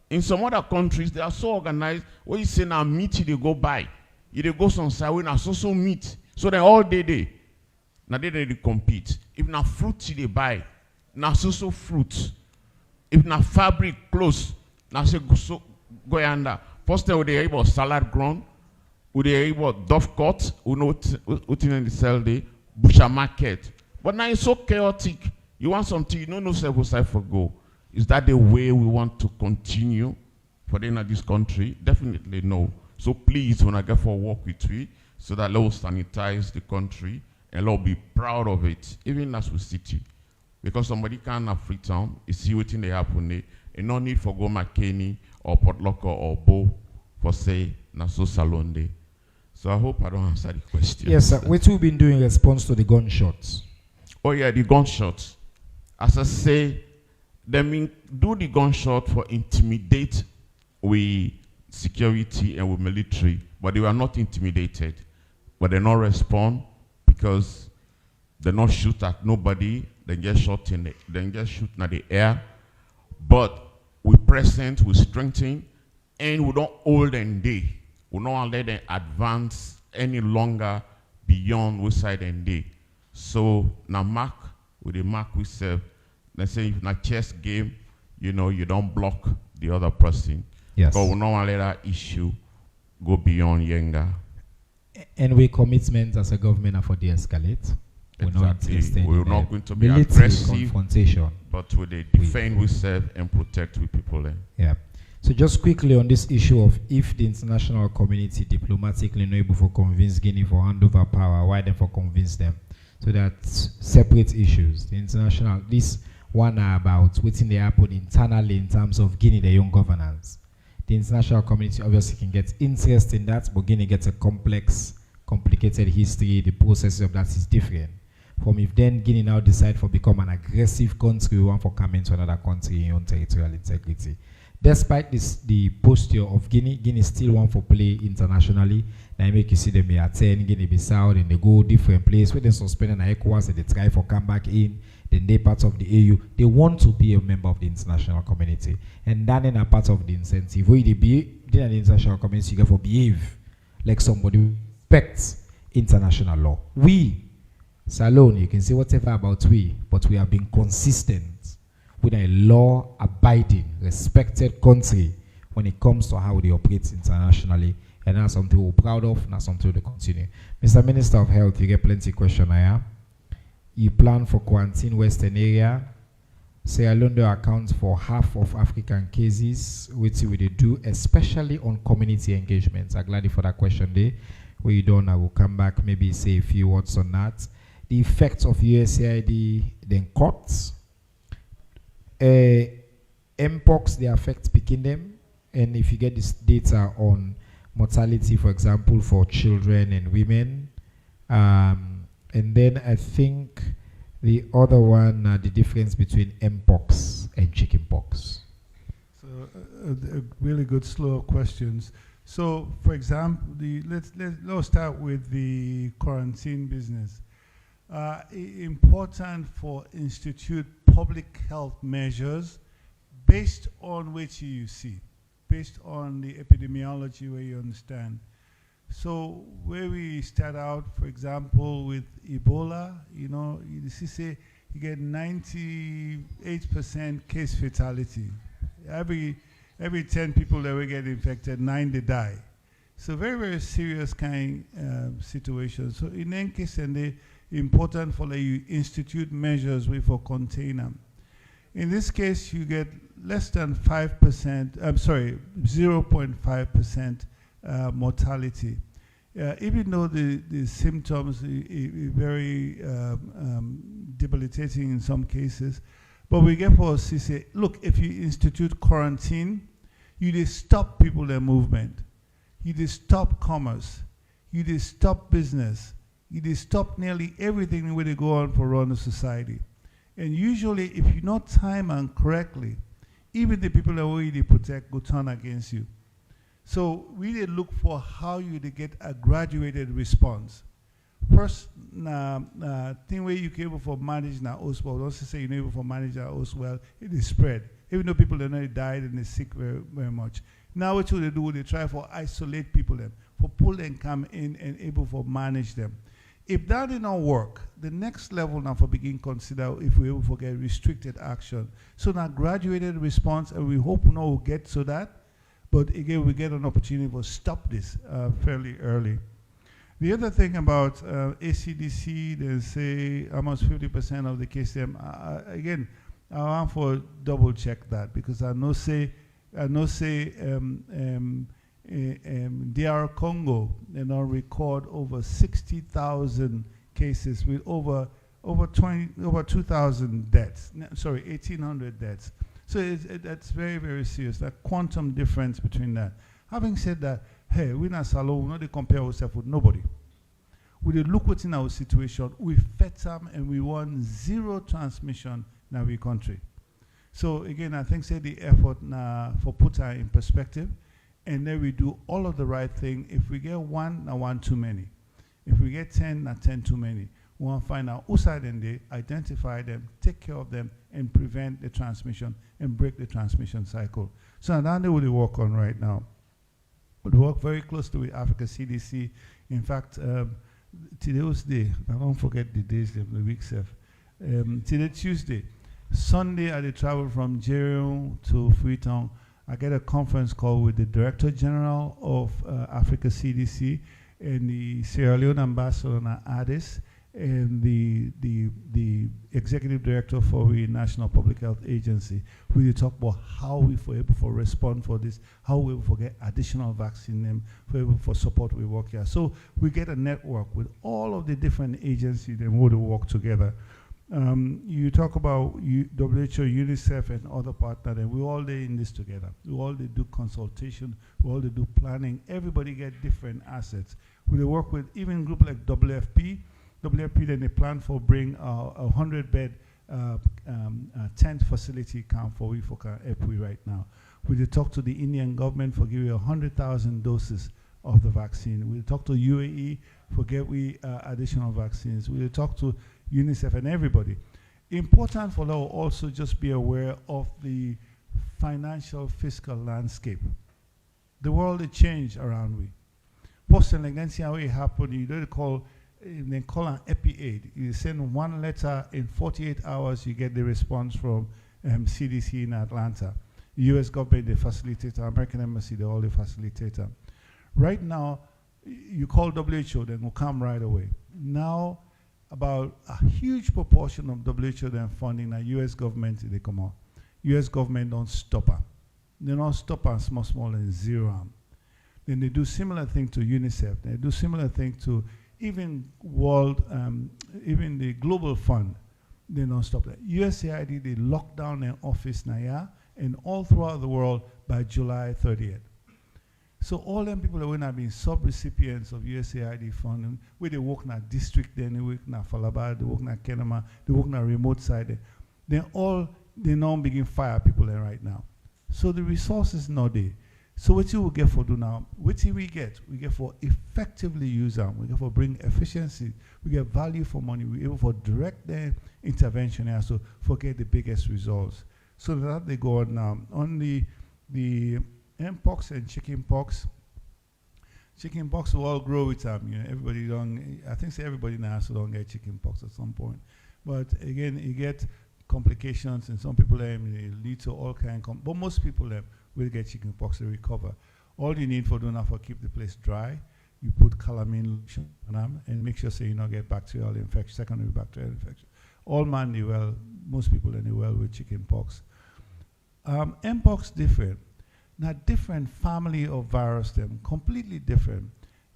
In some other countries, they are so organized, where you say now meat you they go buy. You they go some side where now so meat. So then all day. Now they compete. If now fruit you they buy, now so fruit. If now fabric, clothes, now say go yonder. First time we they about salad ground, we they about dove cut, we know what in the sell the butcher market. But now it's so chaotic. You want something, you don't know several side for go. Is that the way we want to continue for the in this country? Definitely no. So please, when I get for work with you, so that let's sanitize the country and let's be proud of it, even as we city. Because somebody can't have Freetown, you see what they happen there, and no need for go McKinney or Port Locker or Bo for say Naso Salon Day. So I hope I don't answer the question. Yes, sir. What we've been doing in response to the gunshots? Oh yeah, the gunshots. As I say, they mean do the gunshot for intimidate with security and with military, but they were not intimidated. But they not respond because they not shoot at nobody. They just shot in the air. But we present, we strengthen, and we don't hold them day. We don't let them advance any longer beyond we side and day. So now mark with the mark we serve. They say if na chess game, you know, you don't block the other person. Yes. But we don't want to let that issue go beyond YENGA. And we commitment as a government are for de-escalate. Exactly. We're not going to be military aggressive confrontation. But we defend, we serve, and protect with people. Yeah. So just quickly on this issue of if the international community diplomatically not able to convince Guinea for handover power, why then for convince them? So that's separate issues. The international, this one are about what's in the happen internally in terms of Guinea, their own governance. The international community obviously can get interest in that, but Guinea gets a complex, complicated history. The process of that is different. From if then Guinea now decide for become an aggressive country, we want for coming to another country in own territorial integrity. Despite this, the posture of Guinea still want for play internationally. Now make you see them here at 10, Guinea-Bissau, then they go different place where they suspend and ECOWAS and they try for come back in. Then they part of the AU. They want to be a member of the international community, and that is a part of the incentive. Where they be in the international community, you get for behave like somebody who respects international law. We, Salone, you can say whatever about we, but we have been consistent with a law-abiding, respected country when it comes to how they operate internationally. And that's something we're proud of, and that's something we'll continue. Mr. Minister of Health, you get plenty of questions here. You plan for quarantine Western area. Sierra Leone accounts for half of African cases, which we do, especially on community engagements. I'm glad for that question there. Where you don't, I will come back, maybe say a few words on that. The effects of USAID, then courts. Mpox, they affect picking them, and if you get this data on mortality, for example, for children and women, and then I think the other one, the difference between Mpox and chickenpox. So really good slow questions. So for example, let's start with the quarantine business. Important for institute public health measures based on which you see, based on the epidemiology where you understand. So where we start out, for example, with Ebola, you know, you see you get 98% case fatality. Every 10 people that will get infected, 9 they die. So very, very serious kind situation. So in any case, and they important for you institute measures for container. In this case, you get less than 5%, 0.5% mortality. Even though the symptoms are very debilitating in some cases, but we get for us to say, look, if you institute quarantine, you just stop people their movement, you just stop commerce, you just stop business, you just stop nearly everything where they go on for run the society. And usually, if you not time and correctly, even the people that we protect go turn against you. So we really look for how you get a graduated response. First, thing where you can able for manage now host well, don't say you're able for manage our host well, it is spread. Even though people that already died and they're sick very, very much. Now what they do, they try for isolate people them, for pull and come in and able for manage them. If that did not work, the next level now for begin consider if we able to get restricted action. So now graduated response, and we hope now we'll get to that. But again, we get an opportunity to stop this fairly early. The other thing about ACDC, they say almost 50% of the cases. Again, I want to double check that because I know say DR Congo, they now record over 60,000 cases with over 2,000 deaths. Sorry, 1,800 deaths. So that's very, very serious. That quantum difference between that. Having said that, hey, we not Salone, we not compare ourselves with nobody. We look what's in our situation. We fed them and we want zero transmission in our country. So again, I think say the effort for put her in perspective. And then we do all of the right thing. If we get one, now one too many. If we get 10, now 10 too many. We want to find out who side and they identify them, take care of them, and prevent the transmission and break the transmission cycle. So that's what we work on right now. We work very closely with Africa CDC. In fact, today's day, I don't forget the days, the weeks of. Today Tuesday, Sunday I travel from Jerome to Freetown. I get a conference call with the Director General of Africa CDC and the Sierra Leone Ambassador Addis and the Executive Director for the National Public Health Agency. We talk about how we for able to respond for this, how we will get additional vaccine them, for able for support we work here. So we get a network with all of the different agencies and we will work together. You talk about WHO, UNICEF, and other partners, and we all in this together. We all do consultation, we all do planning. Everybody get different assets. We work with even group like WFP. WFP then they plan for bring a 100-bed tent facility come for we for help we right now. We will talk to the Indian government for giving 100,000 doses of the vaccine. We'll talk to UAE for get we additional vaccines. We'll talk to UNICEF and everybody. Important for now also just be aware of the financial fiscal landscape. The world has changed around we. Postal against how it happened, you don't call they call an epi-aid. You send one letter in 48 hours, you get the response from CDC in Atlanta. US government, the facilitator, American Embassy, they're all the facilitator. Right now, you call WHO, they will come right away. Now, about a huge proportion of WHO then funding the US government, they come out. US government don't stop her. They don't stop her small and zero. Then they do similar thing to UNICEF. They do similar thing to even world, even the Global Fund. They don't stop that. USAID, they lock down their office now, and all throughout the world by July 30th. So all them people that will not be sub-recipients of USAID funding, where they work in a district, then they work in a Falaba, they work in a Kenema, they work in a remote side, they now begin fire people there right now. So the resources not there. So what you will get for do now, what we get for effectively use them, we get for bring efficiency, we get value for money, we able for direct their intervention here, so forget the biggest results. So that they go on now. On the mpox and chickenpox will all grow with time. You know, everybody don't. I think everybody now also don't get chickenpox at some point. But again, you get complications, and some people they lead to all kind. But most people will get chickenpox to recover. All you need for doing now for keep the place dry, you put calamine lotion on them and make sure so you don't get bacterial infection, secondary bacterial infection. All man they well, most people they well with chickenpox. Mpox different. Now different family of virus them, completely different.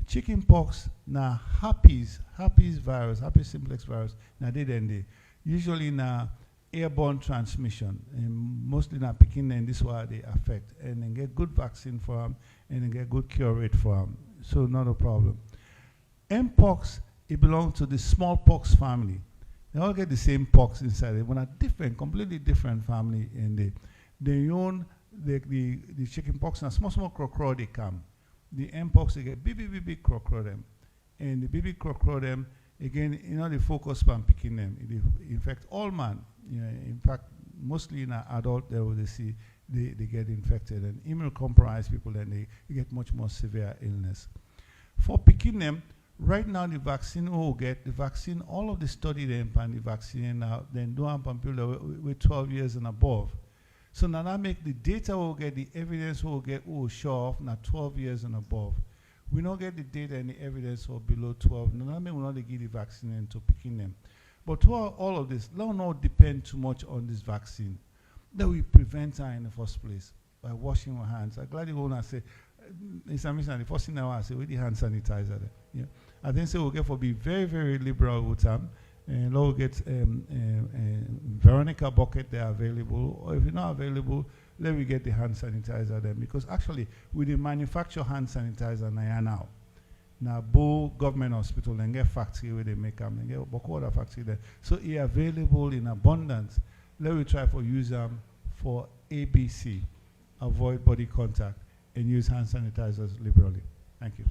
Chickenpox now herpes virus, herpes simplex virus, now they usually now airborne transmission, and mostly now picking and this is why they affect, and then get good vaccine for them, and then get good cure rate for them, so not a problem. Mpox, it belongs to the smallpox family. They all get the same pox inside it, but a different, completely different family, and they own the chickenpox and small crocro they come. The mpox they get big crocro them, and the big crocro them again. You know they focus on picking them. They infect all man. You know, in fact, mostly in an adult they will see they get infected, and immunocompromised people then they get much more severe illness. For picking them, right now the vaccine all of the study them and the vaccine now then do on people with 12 years and above. So now that make the data will get, the evidence will get, show off now 12 years and above. We don't get the data and the evidence for below 12. Now that make we not give the vaccine into picking them. But to all of this, let us not depend too much on this vaccine. That we prevent her in the first place by washing our hands. I'm glad you want to say, the first thing I want to say with the hand sanitizer there. Yeah. I think so we'll get for be very, very liberal with them. And we'll get Veronica bucket there available, or if you're not available, let me get the hand sanitizer then, because actually we the manufacture hand sanitizer now. Now Bo government hospital and get factory where they make them and get Bokoda factory there. So it's available in abundance. Let me try for use them for ABC, avoid body contact, and use hand sanitizers liberally. Thank you.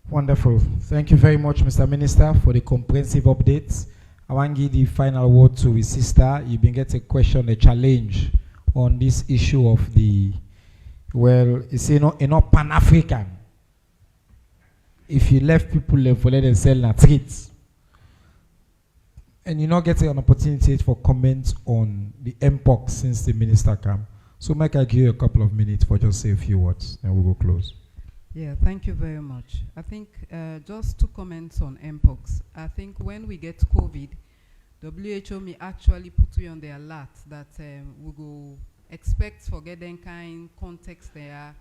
Wonderful. Thank you very much, Mr. Minister, for the comprehensive updates. I want to give the final word to his sister. You've been getting a question, a challenge on this issue of the, well, it's not Pan-African. If you left people for let them sell na treats, and you're not getting an opportunity for comments on the mpox since the minister came. So Mike, I'll give you a couple of minutes for just say a few words, and we'll go close. Yeah, thank you very much. I think just 2 comments on mpox. I think when we get COVID, WHO may actually put you on the alert that we go expect for getting kind context there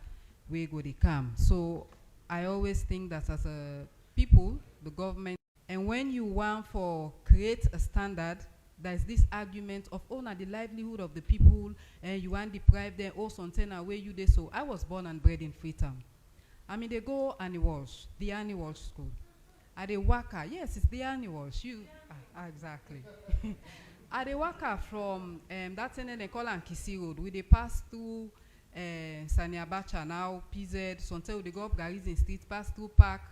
where go they come. So I always think that as a people, the government, and when you want for create a standard, there's this argument of the livelihood of the people, and you want deprive them or something away you they. So I was born and bred in Freetown. I mean, they go Annie Walsh, the Annie Walsh School. Are they Waka? Yes, it's the Annie Walsh. Exactly. I dey waka from that thing they call Ankisi Road. We dey pass through Sani Abacha now, PZ, sometimes we dey go up Garizin Street, pass through Park,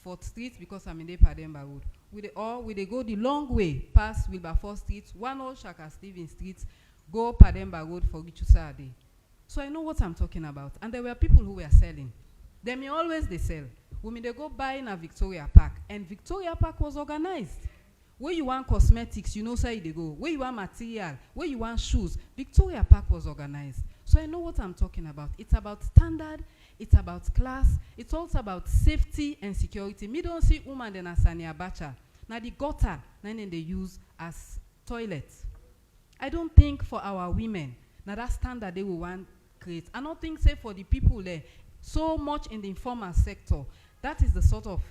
4th Street because I'm in the Pademba Road. We dey go the long way past Wilberforce Street, one old Shaka Stephen Street, go Pademba Road for Gichusa Ade. So I know what I'm talking about. And there were people who were selling. They may always they sell. We they go buy in a Victoria Park, and Victoria Park was organized. Where you want cosmetics, you know, say they go. Where you want material, where you want shoes, Victoria Park was organized. So I know what I'm talking about. It's about standard, it's about class, it's also about safety and security. Me don't see woman than Sani Abacha. Now the gutter, then they use as toilets. I don't think for our women, now that standard they will want create. I don't think say for the people there, so much in the informal sector, that is the sort of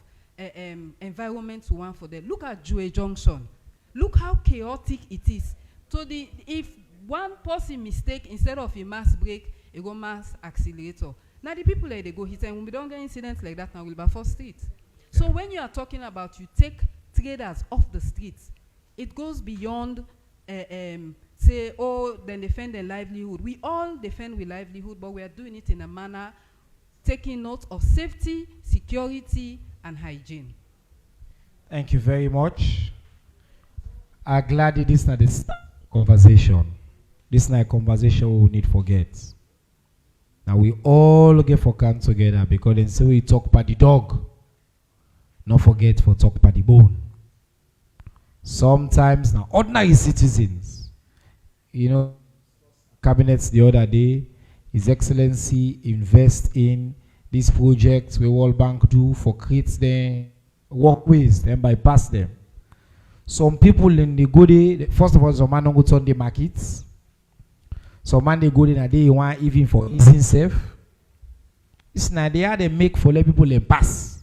environment we want for them. Look at Jue Junction. Look how chaotic it is. So if one person mistake, instead of a mass brake, it go mass accelerator. Now the people there, they go hit, and when we don't get incidents like that now, we'll be first street. Yeah. So when you are talking about you take traders off the streets, it goes beyond say, oh, then defend their livelihood. We all defend with livelihood, but we are doing it in a manner taking note of safety, security, and hygiene. Thank you very much. I'm glad this is not this conversation. This is not a conversation we need to forget. Now we all get for come together because then say we talk about the dog. Not forget for talk about the bone. Sometimes now ordinary citizens, you know, cabinets the other day, His Excellency invest in these projects we World Bank do for create them walkways, then bypass them. Some people in the go there, first of all, some man don't go to the markets. Some man they go there and they want even for easing safe. It's an idea they make for let people in pass.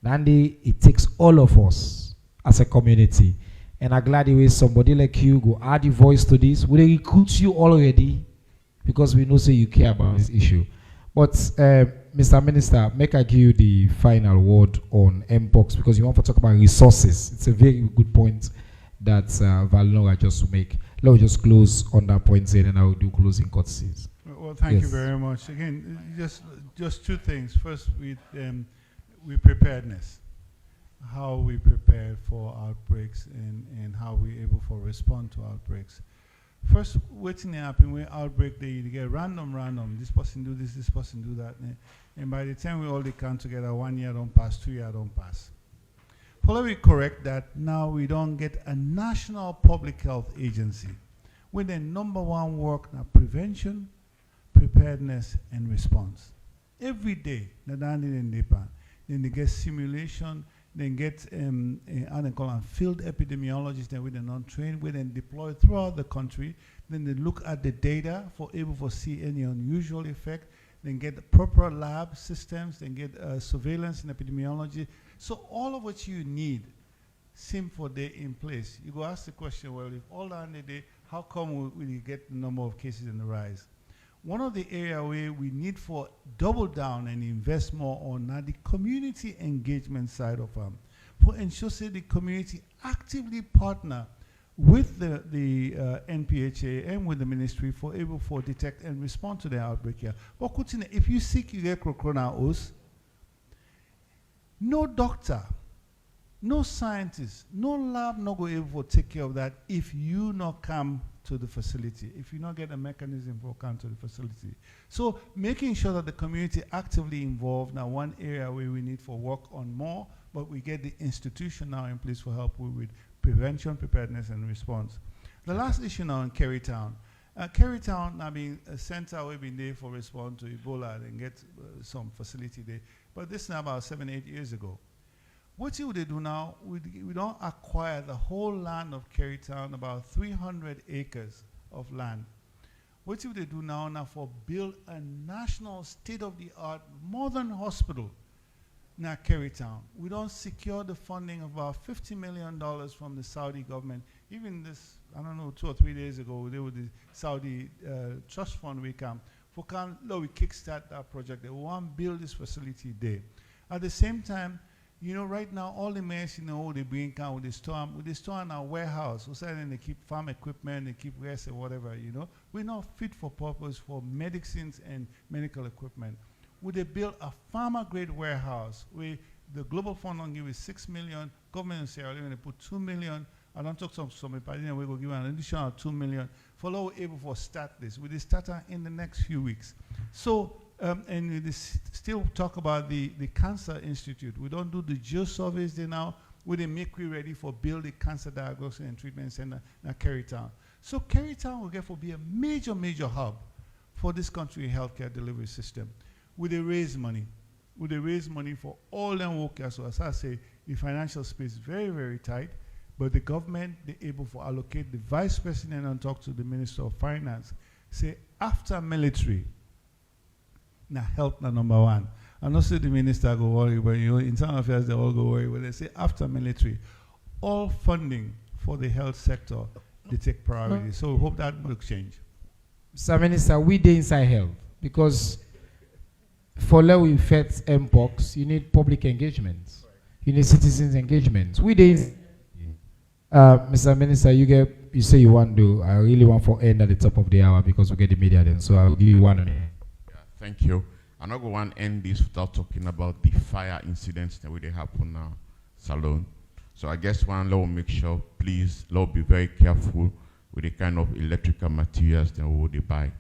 Then it takes all of us as a community. And I'm glad the way somebody like you go add your voice to this. We recruit you already because we know say you care about this issue. But Mr. Minister, make I give you the final word on MPOX because you want to talk about resources. It's a very good point that Valnora just make. Let me just close on that point and then I will do closing courtesies. Well, thank you very much. Again, just two things. First, with preparedness. How we prepare for outbreaks and how we're able to respond to outbreaks. First, waiting happen when outbreak they get random. This person do this person do that. And by the time we all come together, 1 year don't pass, 2 years don't pass. Probably correct that now we don't get a national public health agency with the #1 work now prevention, preparedness, and response. Every day, then they get simulation, then get field epidemiologists that we then not train, we then deploy throughout the country. Then they look at the data for able to see any unusual effect. Then get the proper lab systems. Then get surveillance and epidemiology. So all of what you need, seem for day in place. You go ask the question, well, if all on the day, how come we get the number of cases in the rise? One of the areas where we need for double down and invest more on now the community engagement side of for ensure the community actively partner with the NPHA and with the ministry for able to detect and respond to the outbreak here. But if you seek you get coronavirus, no doctor, no scientist, no lab not go able to take care of that if you not come to the facility, if you not get a mechanism for come to the facility. So making sure that the community actively involved now one area where we need for work on more, but we get the institution now in place for help with prevention, preparedness, and response. The last issue now in Kerrytown. Kerrytown now being a center we've been there for respond to Ebola and get some facility there. But this is now about 7, 8 years ago. What do they do now? We don't acquire the whole land of Kerrytown, about 300 acres of land. What do they do now for build a national state-of-the-art modern hospital now Kerrytown? We don't secure the funding of about $50 million from the Saudi government. Even this, I don't know, 2 or 3 days ago, they were the Saudi trust fund we come. We kickstart that project. They want to build this facility there. At the same time, You know, right now, all the mayors, you know, they bring can with the store in our warehouse. So then they keep farm equipment, they keep rest or whatever, you know. We're not fit for purpose for medicines and medical equipment. Would they build a farmer-grade warehouse where the Global Fund will give us 6 million, government in Sierra Leone, they put 2 million, I don't talk some but we're going to give an additional 2 million for law able to start this. We will start in the next few weeks. So, and we still talk about the Cancer Institute. We don't do the geo-surveys there now. We make we ready for build the cancer diagnosis and treatment center in Kerrytown. So Kerrytown will therefore be a major, major hub for this country healthcare delivery system. Will they raise money? Will they raise money for all them workers? So as I say, the financial space is very, very tight. But the government, they're able to allocate the vice president and talk to the minister of finance. Say, after military, now health na number one. I not say the minister go worry, but you know, internal affairs, they all go worry. But they say after military, all funding for the health sector, they take priority. So we hope that will change. Mr. Minister, we dey inside health because for low effects mpox, you need public engagement. You need citizens engagement. We dey Mr. Minister, you say you want to. I really want for end at the top of the hour because we get the media then. So I'll give you 1 minute. Yeah, thank you. I'm not going to end this without talking about the fire incidents that will happen now, Salone. So I guess one law will make sure, please, law be very careful with the kind of electrical materials that we will buy,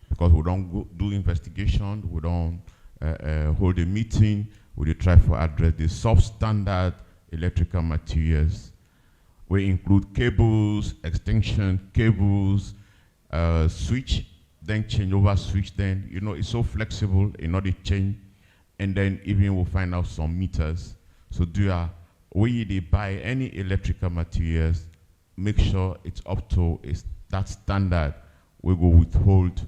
because we don't do investigation, we don't hold a meeting, we try to address the substandard electrical materials. We include cables, extension cables, switch, then change over switch, then, you know, it's so flexible, you know, they change, and then even we'll find out some meters. So when they buy any electrical materials, make sure it's up to that standard. We will withhold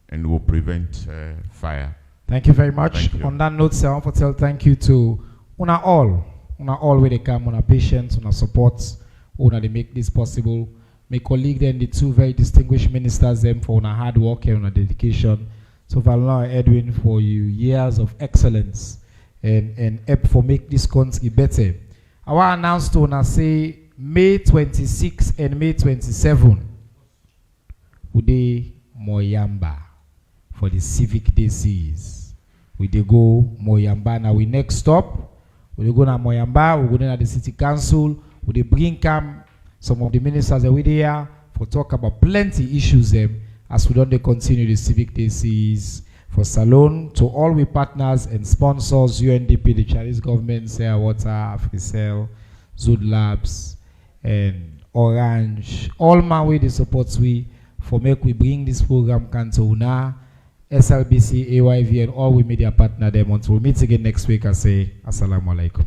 and will prevent fire. Thank you very much. On that note, sir, I want to tell thank you to una all where they come, una patience, una support. They make this possible. My colleague then, the two very distinguished ministers, them for hard work and dedication. So Valna Edwin, for you years of excellence and help for make this country better. I want to announce to una say May 26 and May 27 Ude Moyamba for the Civic Day series. We dey go Moyamba now. We next stop. We go na Moyamba. We go to the city council. We bring some of the ministers that we there for talk about plenty issues as we don't continue the Civic Day series for Salone. To all we partners and sponsors, UNDP, the Chinese government, Sierra Water, Africell, Zood Labs, and Orange, all my way the supports we for make we bring this program Cantouna, SLBC, AYV, and all we media partner them until we meet again next week. I say Assalamu alaikum.